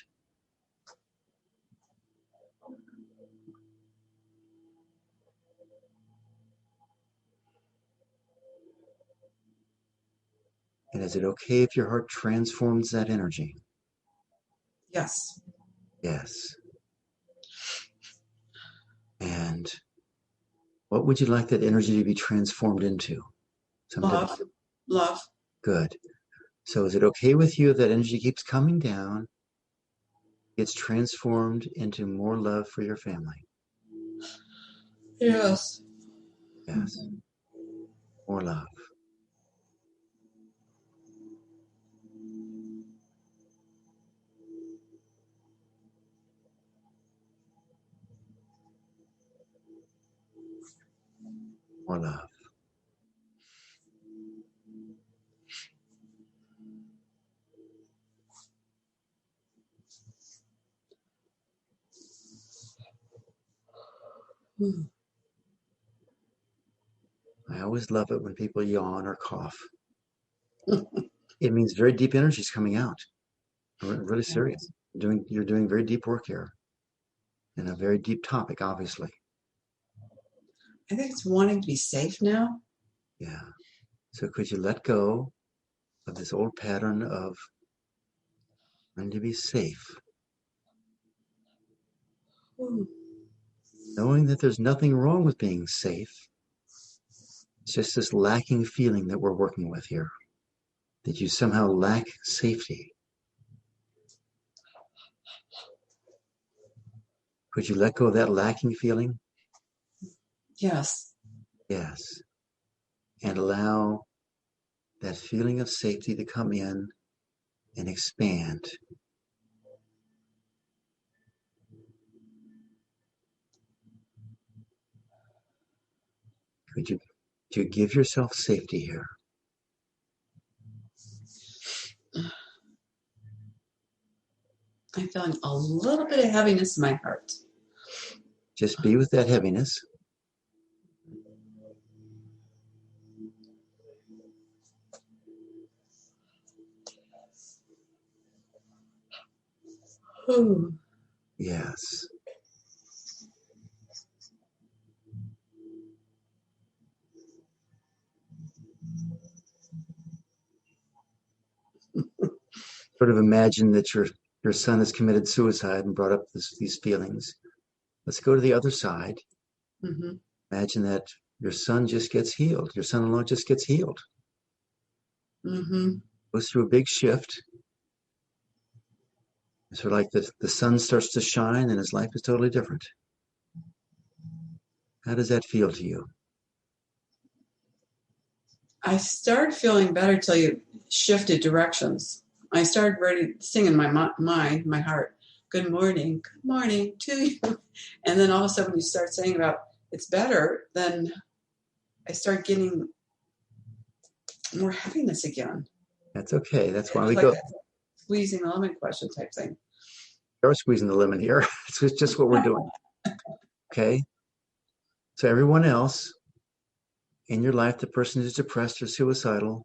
And is it okay if your heart transforms that energy? Yes. Yes. And what would you like that energy to be transformed into? Something Love. Love. good. So is it okay with you if that energy keeps coming down, gets transformed into more love for your family? Yes. Yes. More love. More love. Mm. I always love it when people yawn or cough. It means very deep energy is coming out. I'm really serious. You're doing very deep work here and a very deep topic, obviously. I think it's wanting to be safe now. Yeah. So could you let go of this old pattern of wanting to be safe, Mm. knowing that there's nothing wrong with being safe? It's just this lacking feeling that we're working with here, that you somehow lack safety. Could you let go of that lacking feeling? Yes. Yes. And allow that feeling of safety to come in and expand. Could you give yourself safety here? I'm feeling a little bit of heaviness in my heart. Just be with that heaviness. Ooh. Yes. Sort of imagine that your son has committed suicide and brought up these feelings. Let's go to the other side. Mm-hmm. Imagine that your son just gets healed. Your son-in-law just gets healed. Mm-hmm. Goes through a big shift. It's sort of like the sun starts to shine and his life is totally different. How does that feel to you? I started feeling better till you shifted directions. I started ready singing in my mind, my heart, good morning to you. And then all of a sudden when you start saying about it's better, then I start getting more happiness again. That's okay. That's why we Like go. a squeezing the lemon question type thing. We're squeezing the lemon here. It's just what we're doing. Okay. So everyone else in your life, the person who's depressed or suicidal,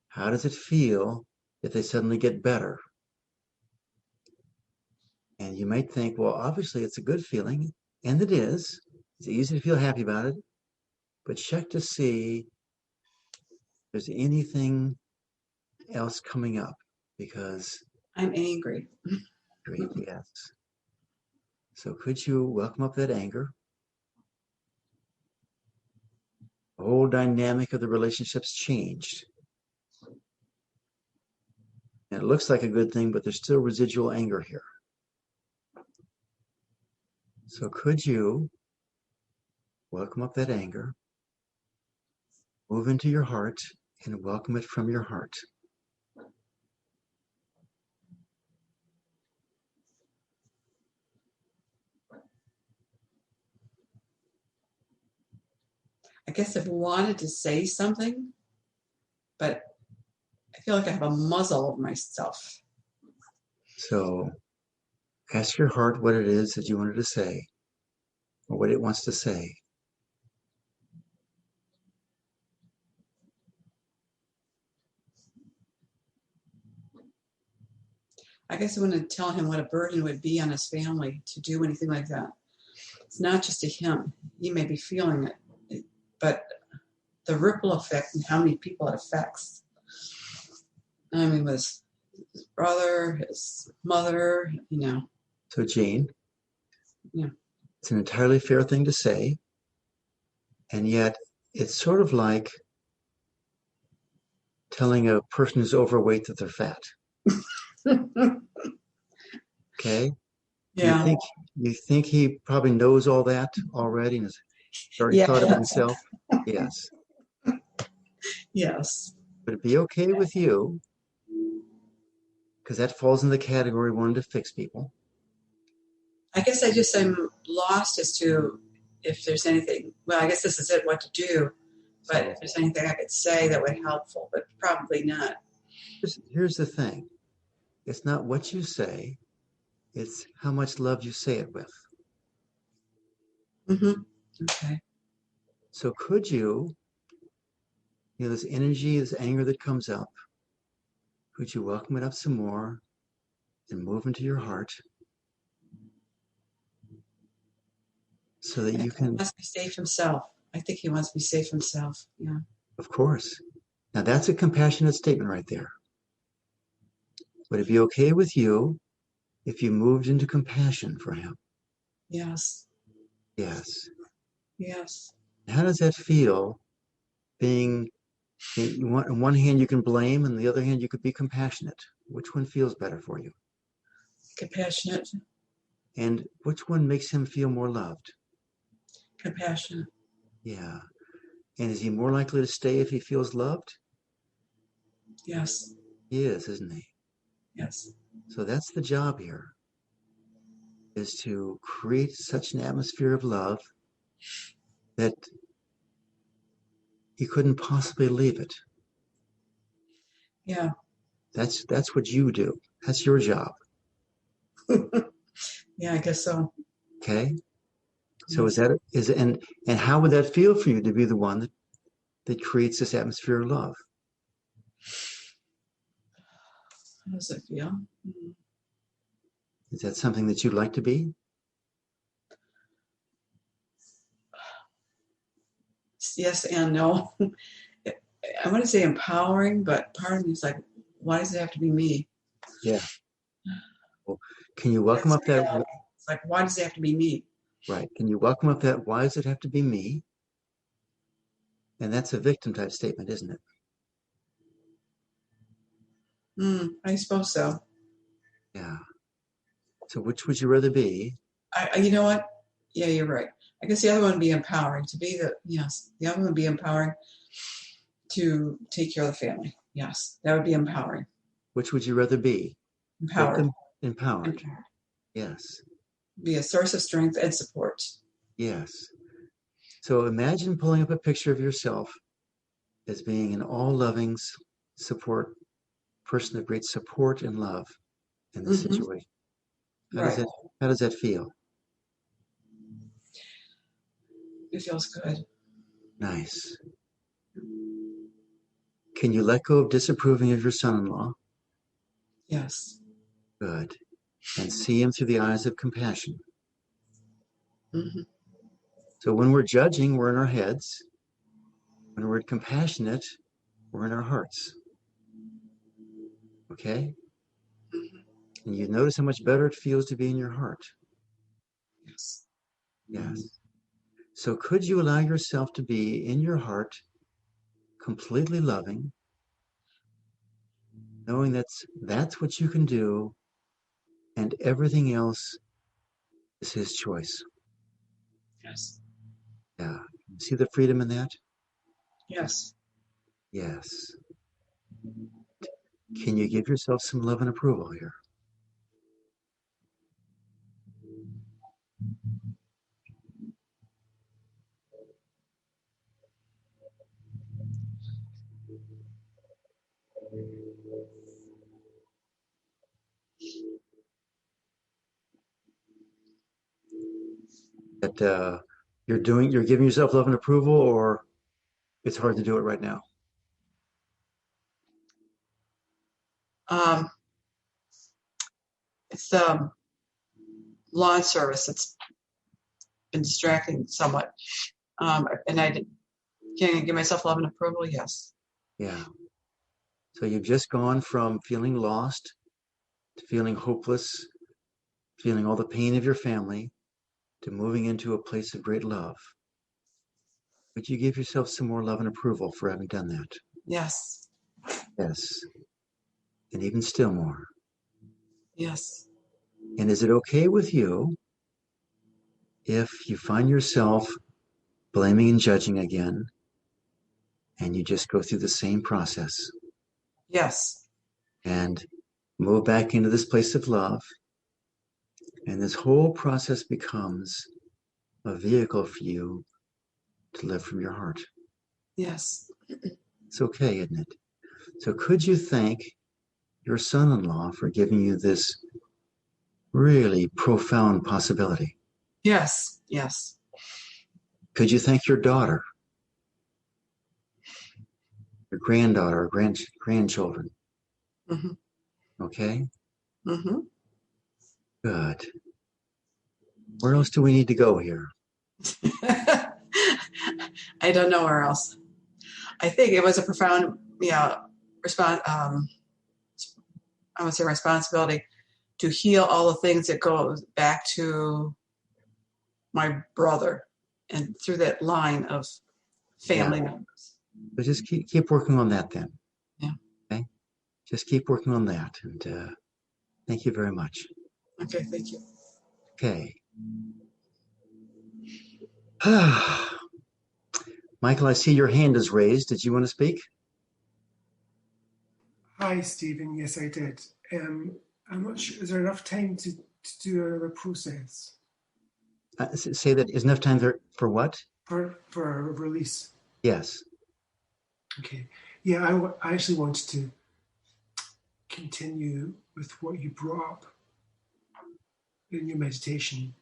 how does it feel if they suddenly get better? And you might think, well, obviously it's a good feeling, and it is. It's easy to feel happy about it, but check to see if there's anything else coming up, because I'm angry. great, yes. So could you welcome up that anger? The whole dynamic of the relationship's changed. And it looks like a good thing, but there's still residual anger here. So could you welcome up that anger, move into your heart, and welcome it from your heart? I guess I've wanted to say something, but I feel like I have a muzzle over myself. So ask your heart what it is that you wanted to say, or what it wants to say. I guess I want to tell him what a burden it would be on his family to do anything like that. It's not just to him. He may be feeling it, but the ripple effect and how many people it affects. I mean, with his brother, his mother, So Jane, Yeah. it's an entirely fair thing to say, and yet it's sort of like telling a person who's overweight that they're fat. Okay? Yeah. You think he probably knows all that already and has already Yeah. thought of it himself? Yes. Yes. But it'd be okay with you, because that falls in the category wanting to fix people. I guess I'm lost as to if there's anything. Well, I guess this is it, what to do. But if there's anything I could say that would be helpful, but probably not. Here's the thing. It's not what you say, it's how much love you say it with. Mm-hmm. Okay. So could you, this energy, this anger that comes up, could you welcome it up some more and move into your heart so that you can. He wants to be safe himself. I think he wants to be safe himself. Yeah. Of course. Now that's a compassionate statement right there. Would it be okay with you if you moved into compassion for him? Yes. Yes. Yes. How does that feel being, on one hand you can blame, and on the other hand you could be compassionate? Which one feels better for you? Compassionate. And which one makes him feel more loved? Compassionate. Yeah. And is he more likely to stay if he feels loved? Yes. He is, isn't he? Yes. So that's the job here, is to create such an atmosphere of love that he couldn't possibly leave it. Yeah. That's what you do. That's your job. Yeah, I guess so. Okay. So Yes. and how would that feel for you to be the one that creates this atmosphere of love? How does it feel? Mm-hmm. Is that something that you'd like to be? Yes and no. I want to say empowering, but part of me is like, why does it have to be me? Yeah. Well, can you welcome up that? It's like, why does it have to be me? Right. Can you welcome up that? Why does it have to be me? And that's a victim type statement, isn't it? I suppose so. Yeah. So which would you rather be? You know what? Yeah, you're right. I guess the other one would be empowering. The other one would be empowering. to take care of the family. Yes, that would be empowering. Which would you rather be? Empowered. Victim? Empowered. Empowered. Yes. Be a source of strength and support. Yes. So imagine pulling up a picture of yourself as being an all-loving support person of great support and love in this situation. How does that feel? It feels good. Nice. Can you let go of disapproving of your son-in-law? Yes. Good. And see him through the eyes of compassion. Mm-hmm. So when we're judging, we're in our heads. When we're compassionate, we're in our hearts. Okay? Mm-hmm. And you notice how much better it feels to be in your heart. Yes. Yes. So could you allow yourself to be in your heart completely loving, knowing that's what you can do, and everything else is his choice? Yes. Yeah. See the freedom in that? Yes. Yes. Can you give yourself some love and approval here? That you're giving yourself love and approval, or it's hard to do it right now? It's lawn service. It's been distracting somewhat. And can I give myself love and approval? Yes. Yeah. So you've just gone from feeling lost to feeling hopeless, feeling all the pain of your family, to moving into a place of great love. Would you give yourself some more love and approval for having done that? Yes. Yes. And even still more. Yes. And is it okay with you if you find yourself blaming and judging again, and you just go through the same process? Yes. And move back into this place of love. And this whole process becomes a vehicle for you to live from your heart. Yes. It's okay, isn't it? So could you thank your son-in-law for giving you this really profound possibility? Yes. Yes. Could you thank your daughter, your granddaughter, or grandchildren? Mm-hmm. Okay? Mm-hmm. Good. Where else do we need to go here? I don't know where else. I think it was a profound, I would say responsibility to heal all the things that go back to my brother and through that line of family members. But just keep working on that then. Yeah. Okay? Just keep working on that. And thank you very much. Okay, thank you. Okay. Michael, I see your hand is raised. Did you want to speak? Hi, Stephen. Yes, I did. I'm not sure. Is there enough time to do another process? Say that. Is enough time there for what? For a release. Yes. Okay. Yeah, I actually wanted to continue with what you brought up in your meditation.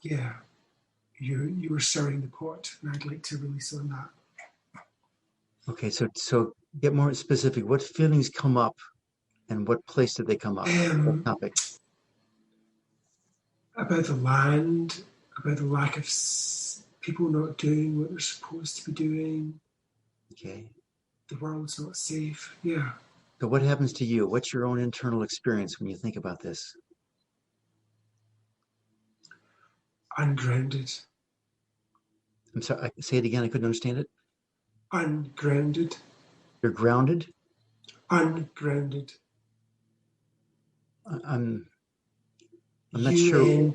Yeah, you were stirring the pot, and I'd like to release on that. Okay, so get more specific. What feelings come up, and what place did they come up? What topic? About the land, about the lack of people not doing what they're supposed to be doing. Okay. The world's not safe. Yeah. So what happens to you? What's your own internal experience when you think about this? Ungrounded. I'm sorry, say it again. I couldn't understand it. Ungrounded. You're grounded? Ungrounded. I'm not sure.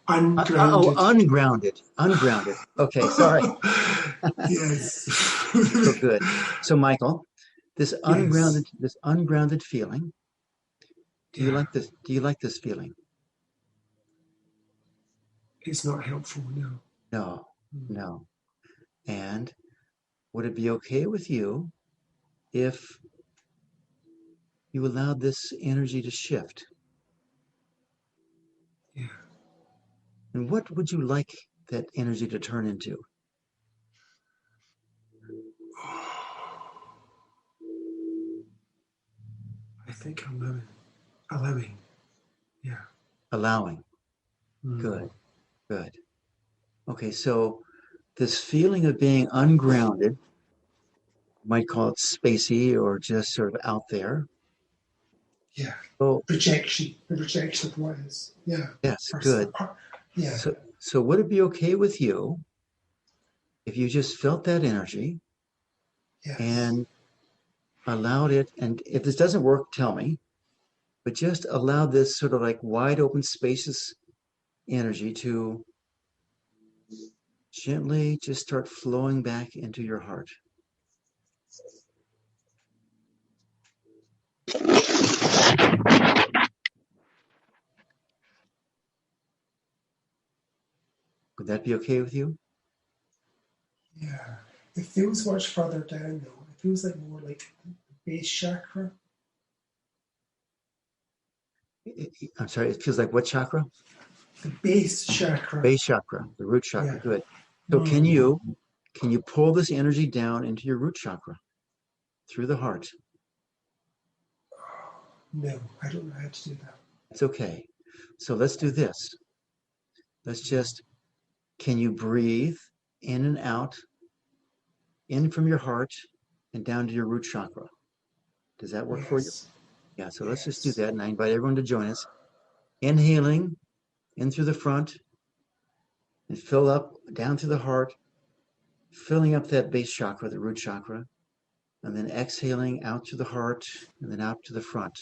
Ungrounded. Ungrounded. Ungrounded. Okay, sorry. Yes. So good. So Michael, Yes. this ungrounded feeling, do you Yeah. like this? Do you like this feeling? It's not helpful, no. No, Mm. no. And would it be okay with you if you allowed this energy to shift? Yeah. And what would you like that energy to turn into? I think allowing. Yeah. Allowing. Mm. Good, good. Okay, so this feeling of being ungrounded, you might call it spacey or just sort of out there. Yeah. So The rejection of what is. Yeah. yes, Or, good. yeah. So would it be okay with you if you just felt that energy Yes. and allowed it? And if this doesn't work, tell me, but just allow this sort of like wide open, spacious energy to gently just start flowing back into your heart. Would that be okay with you? Yeah. It feels much further down though. It feels like more like the base chakra. I'm sorry, it feels like what chakra? The base chakra. Base chakra, the root chakra. Yeah. Good. So Mm. can you pull this energy down into your root chakra through the heart? No, I don't know how to do that. It's okay. So let's do this. Let's just, can you breathe in and out, in from your heart and down to your root chakra? Does that work for you? Yes. Yeah, so let's just do Yes. that. And I invite everyone to join us. Inhaling in through the front and fill up down through the heart, filling up that base chakra, the root chakra, and then exhaling out to the heart and then out to the front.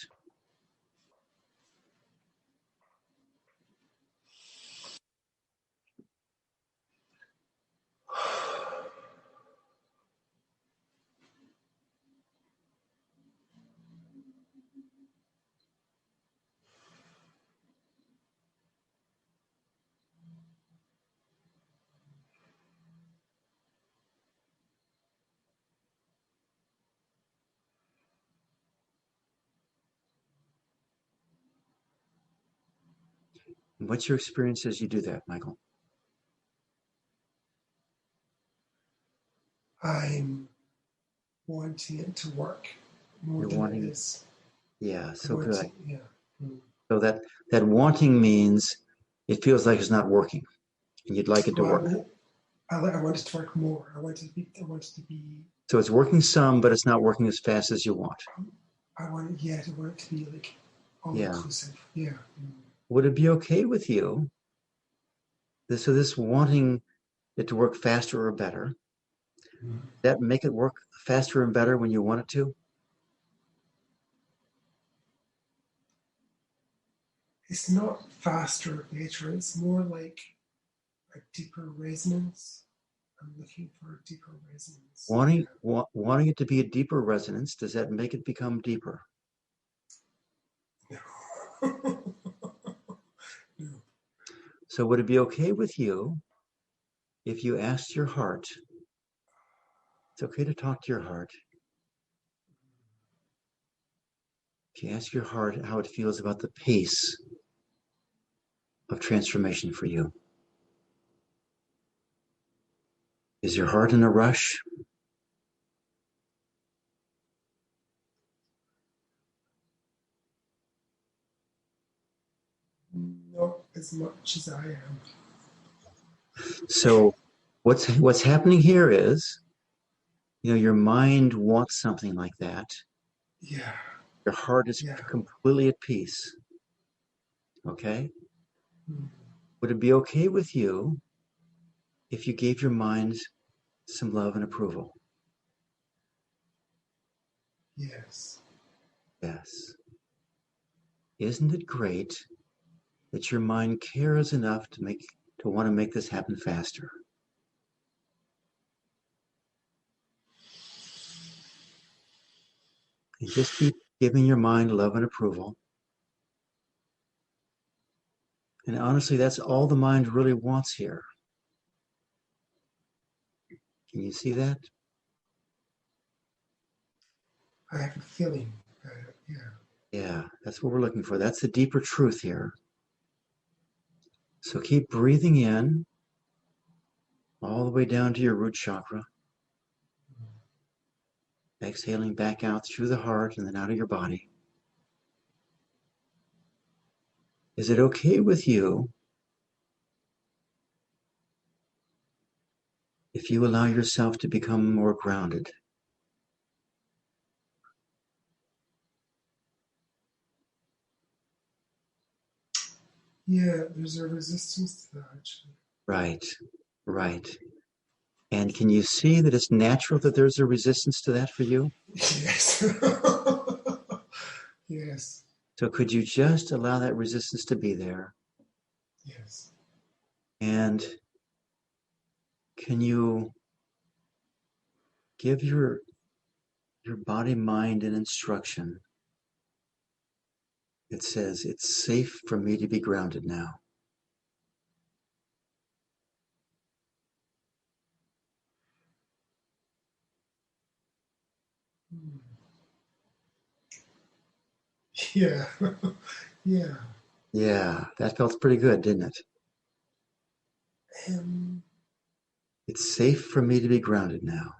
And what's your experience as you do that, Michael? I'm wanting it to work more You're than it wanting, is. yeah, I so want good. to, yeah. Mm. So that wanting means it feels like it's not working and you'd like it to work. Well, I want it to work more. I want it to be, So it's working some, but it's not working as fast as you want. I want it, yeah, I want it to be like all Yeah. inclusive. Yeah. Mm. Would it be okay with you? This wanting it to work faster or better, Mm. that make it work faster and better when you want it to? It's not faster or better. It's more like a deeper resonance. I'm looking for a deeper resonance. Wanting it to be a deeper resonance, does that make it become deeper? Yeah. No. No. So would it be okay with you if you asked your heart? It's okay to talk to your heart. If you ask your heart how it feels about the pace of transformation for you. Is your heart in a rush? Not as much as I am. So what's happening here is, your mind wants something like that. Yeah. Your heart is Yeah. completely at peace. Okay? Mm. Would it be okay with you if you gave your mind some love and approval? Yes. Yes. Isn't it great that your mind cares enough to want to make this happen faster? And just keep giving your mind love and approval. And honestly, that's all the mind really wants here. Can you see that? I have a feeling. Yeah. Yeah, that's what we're looking for. That's the deeper truth here. So keep breathing in all the way down to your root chakra. Exhaling back out through the heart and then out of your body. Is it okay with you if you allow yourself to become more grounded? Yeah, there's a resistance to that, actually. Right, right. And can you see that it's natural that there's a resistance to that for you? Yes. Yes. So could you just allow that resistance to be there? Yes. And can you give your body, mind an instruction? It says, it's safe for me to be grounded now. Hmm. Yeah. Yeah. Yeah, that felt pretty good, didn't it? Um, It's safe for me to be grounded now.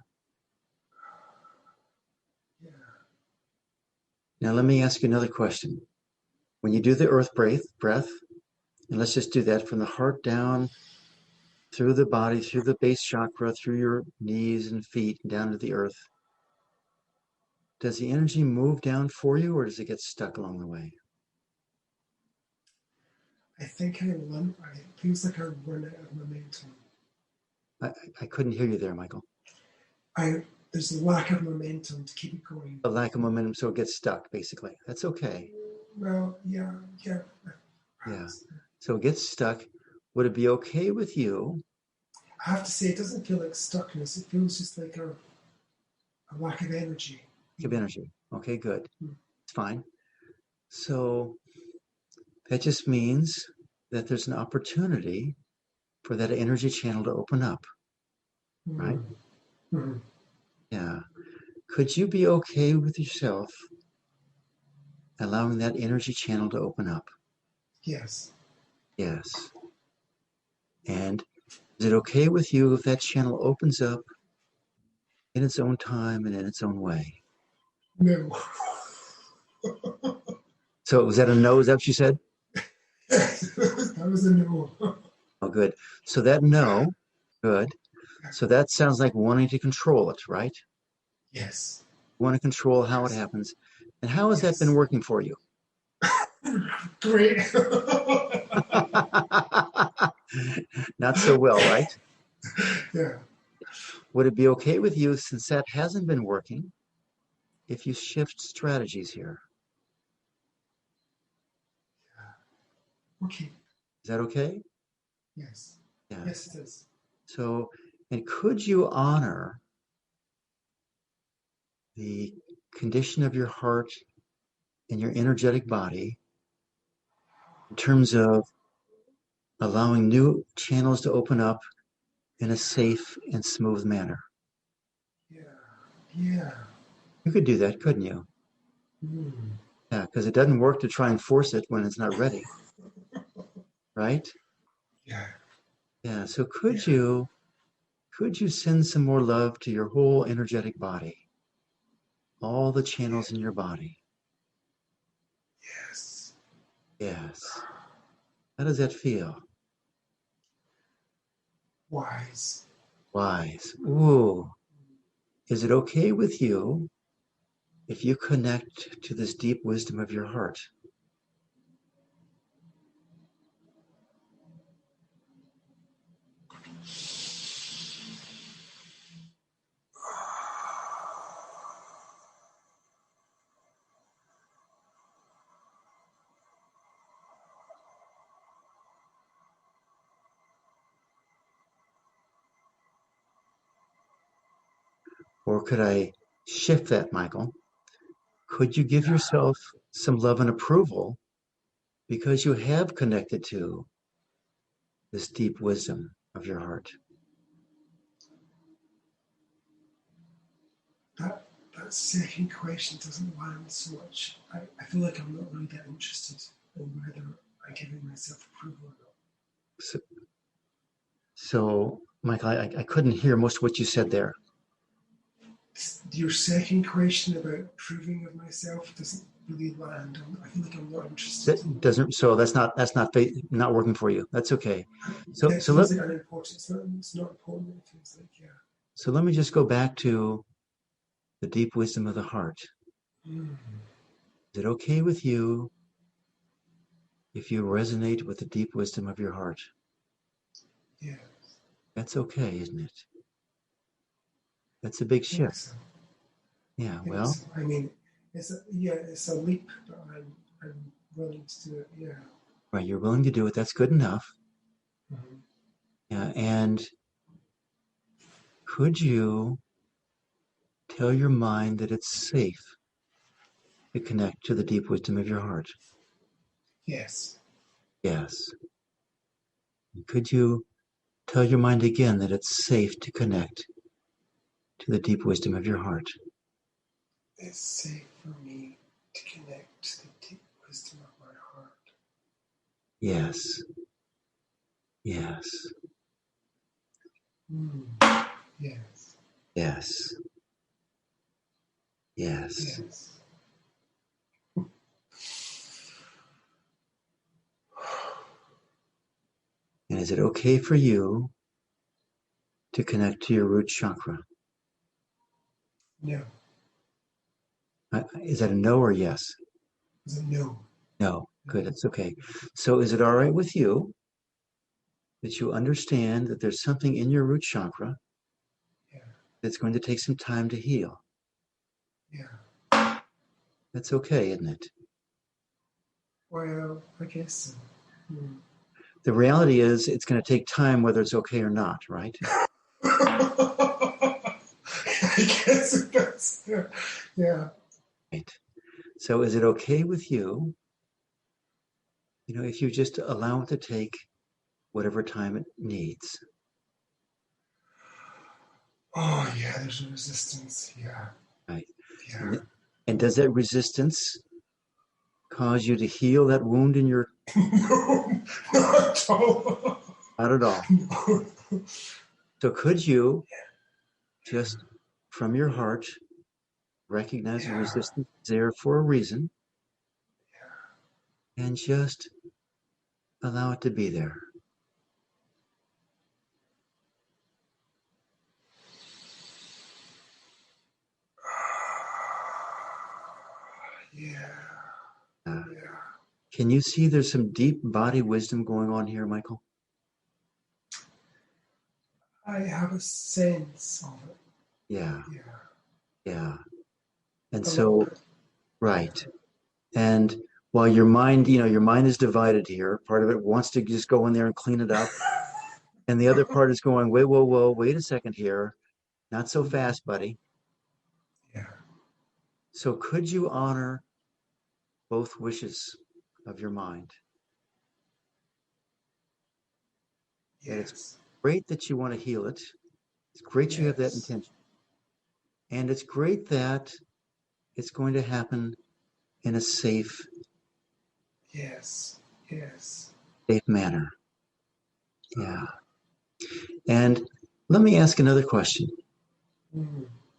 yeah. Now let me ask you another question. When you do the earth breath, and let's just do that from the heart down through the body, through the base chakra, through your knees and feet, down to the earth. Does the energy move down for you, or does it get stuck along the way? I think it feels like I run out of momentum. I couldn't hear you there, Michael. There's a lack of momentum to keep it going. A lack of momentum, so it gets stuck, basically. That's okay. Well, yeah. Yeah. So it gets stuck. Would it be okay with you? I have to say, it doesn't feel like stuckness. It feels just like a lack of energy. Of energy. Okay, good. Hmm. It's fine. So that just means that there's an opportunity for that energy channel to open up, right? Mm-hmm. Yeah. Could you be okay with yourself allowing that energy channel to open up? Yes. Yes. And is it okay with you if that channel opens up in its own time and in its own way? No. So was that a no? Is that what you said? That was a no. Oh, good. So that no, good. So that sounds like wanting to control it, right? Yes. You want to control how it Yes. happens. And how has that been Yes. working for you? Great. Not so well, right? Yeah. Would it be okay with you, since that hasn't been working, if you shift strategies here? Okay. Is that okay? Yes. Yeah. Yes, it is. So, and could you honor the condition of your heart and your energetic body in terms of allowing new channels to open up in a safe and smooth manner? Yeah. Yeah. You could do that, couldn't you? Mm. Yeah, because it doesn't work to try and force it when it's not ready, right? Yeah. Yeah, so Yeah. could you send some more love to your whole energetic body, all the channels in your body? Yes. Yes. How does that feel? Wise. Wise. Ooh. Is it okay with you if you connect to this deep wisdom of your heart? Or could I shift that, Michael, Could you give Yeah. yourself some love and approval because you have connected to this deep wisdom of your heart? That second question doesn't land so much. I feel like I'm not really that interested in whether I'm giving myself approval or not. So Michael, I couldn't hear most of what you said there. Your second question about approving of myself doesn't really land. I feel like I'm not interested. That doesn't. So that's not working for you. That's okay. So It so feels let like unimportant. It's not important. It feels like, yeah. so let me just go back to the deep wisdom of the heart. Mm. Is it okay with you if you resonate with the deep wisdom of your heart? Yeah. That's okay, isn't it? That's a big I think shift. so. Yeah. I think Well, so. I mean, it's a leap, but I'm willing to do it. Yeah. right. You're willing to do it. That's good enough. Mm-hmm. Yeah. And could you tell your mind that it's safe to connect to the deep wisdom of your heart? Yes. Yes. Could you tell your mind again that it's safe to connect to the deep wisdom of your heart? It's safe for me to connect to the deep wisdom of my heart. Yes. Yes. Yes. Yes. Yes. Yes. And is it okay for you to connect to your root chakra? No. Is that a no or yes? Is it no? No. Good. It's okay. So is it all right with you that you understand that there's something in your root chakra Yeah. that's going to take some time to heal? Yeah. That's okay, isn't it? Well, I guess so. The reality is it's going to take time whether it's okay or not, right? I guess it does. Yeah. Yeah. Right. So is it okay with you, if you just allow it to take whatever time it needs? Oh, yeah, there's a resistance. Yeah. Right. Yeah. And does that resistance cause you to heal that wound in your... No, not at all. Not at all. No. So could you just from your heart recognize the Yeah. resistance is there for a reason and just allow it to be there? Yeah. Uh, Yeah. can you see there's some deep body wisdom going on here, Michael? I have a sense of it. Yeah. Yeah. Yeah. And A little so, bit. right. And while your mind is divided here. Part of it wants to just go in there and clean it up. And the other part is going, wait, whoa, whoa, wait a second here. Not so fast, buddy. Yeah. So could you honor both wishes of your mind? That it's Yes. great that you want to heal it. It's great you have that Yes. intention. And it's great that it's going to happen in a safe Yes. Yes. manner. Yeah. And let me ask another question.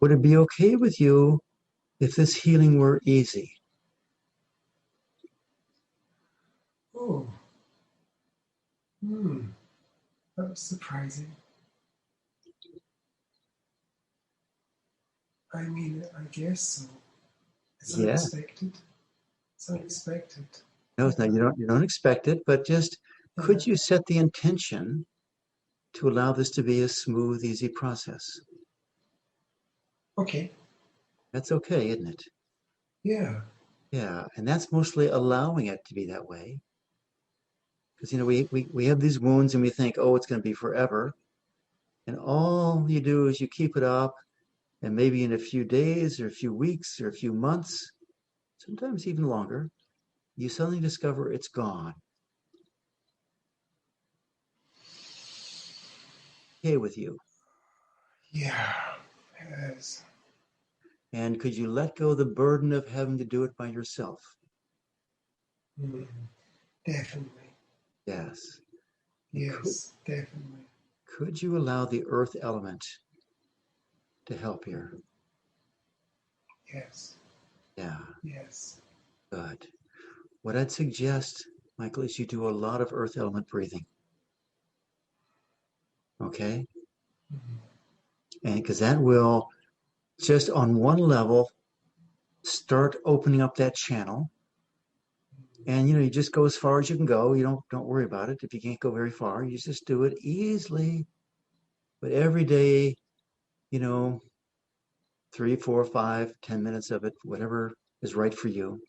Would it be okay with you if this healing were easy? Oh. That was surprising. I mean, I guess so. It's Yeah. unexpected. It's unexpected. No, it's not. You don't expect it, but just could you set the intention to allow this to be a smooth, easy process? Okay. That's okay, isn't it? Yeah. Yeah. And that's mostly allowing it to be that way. Because, we have these wounds and we think, oh, it's going to be forever. And all you do is you keep it up. And maybe in a few days or a few weeks or a few months, sometimes even longer, you suddenly discover it's gone. Okay with you. Yeah, it is. And could you let go the burden of having to do it by yourself? Mm, definitely. Yes. Yes, definitely. Could you allow the earth element to help here? Yes. Yeah, Yes. good. What I'd suggest, Michael, is you do a lot of earth element breathing. Okay? And because that will just on one level start opening up that channel. And you just go as far as you can go. You don't worry about it. If you can't go very far, you just do it easily. But every day, 3, 4, 5, 10 minutes of it, whatever is right for you.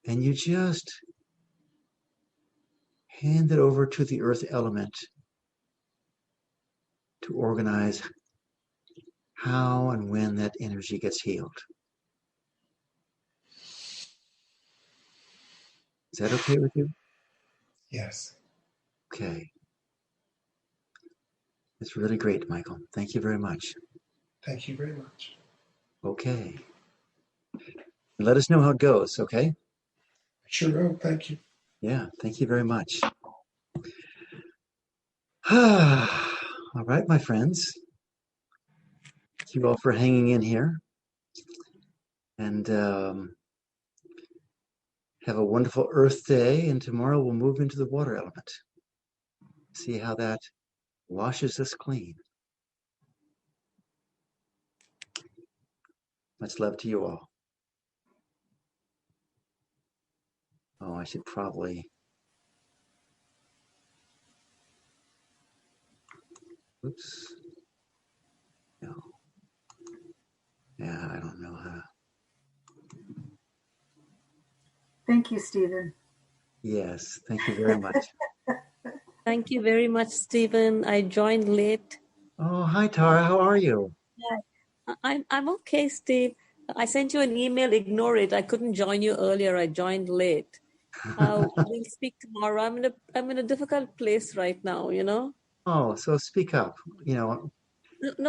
And you just hand it over to the earth element to organize how and when that energy gets healed. Is that okay with you? Yes. Okay. It's really great, Michael. Thank you very much. Thank you very much. Okay. Let us know how it goes, okay? Sure will. Thank you. Yeah, thank you very much. All right, my friends. Thank you all for hanging in here. And have a wonderful Earth Day. And tomorrow we'll move into the water element. See how that washes us clean. Much love to you all. Oh, I should probably... Oops. No. Yeah, I don't know how. Thank you, Stephen. Yes, thank you very much. Thank you very much, Stephen. I joined late. Oh, hi, Tara. How are you? Yeah, I'm okay, Steve. I sent you an email. Ignore it. I couldn't join you earlier. I joined late. We'll speak tomorrow. I'm in a difficult place right now. Oh, so speak up. No,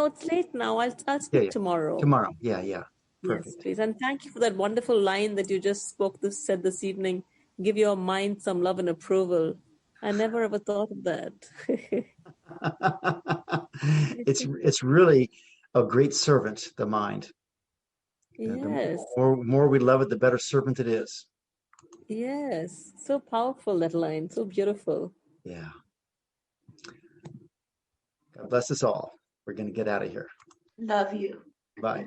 it's late now. I'll speak Yeah. tomorrow. Tomorrow. Yeah. Yes, Perfect. please. And thank you for that wonderful line that you just said this evening. Give your mind some love and approval. I never ever thought of that. It's really a great servant, the mind. And Yes. the more we love it, the better servant it is. Yes, so powerful, that line, so beautiful. Yeah. God bless us all. We're going to get out of here. Love you. Bye.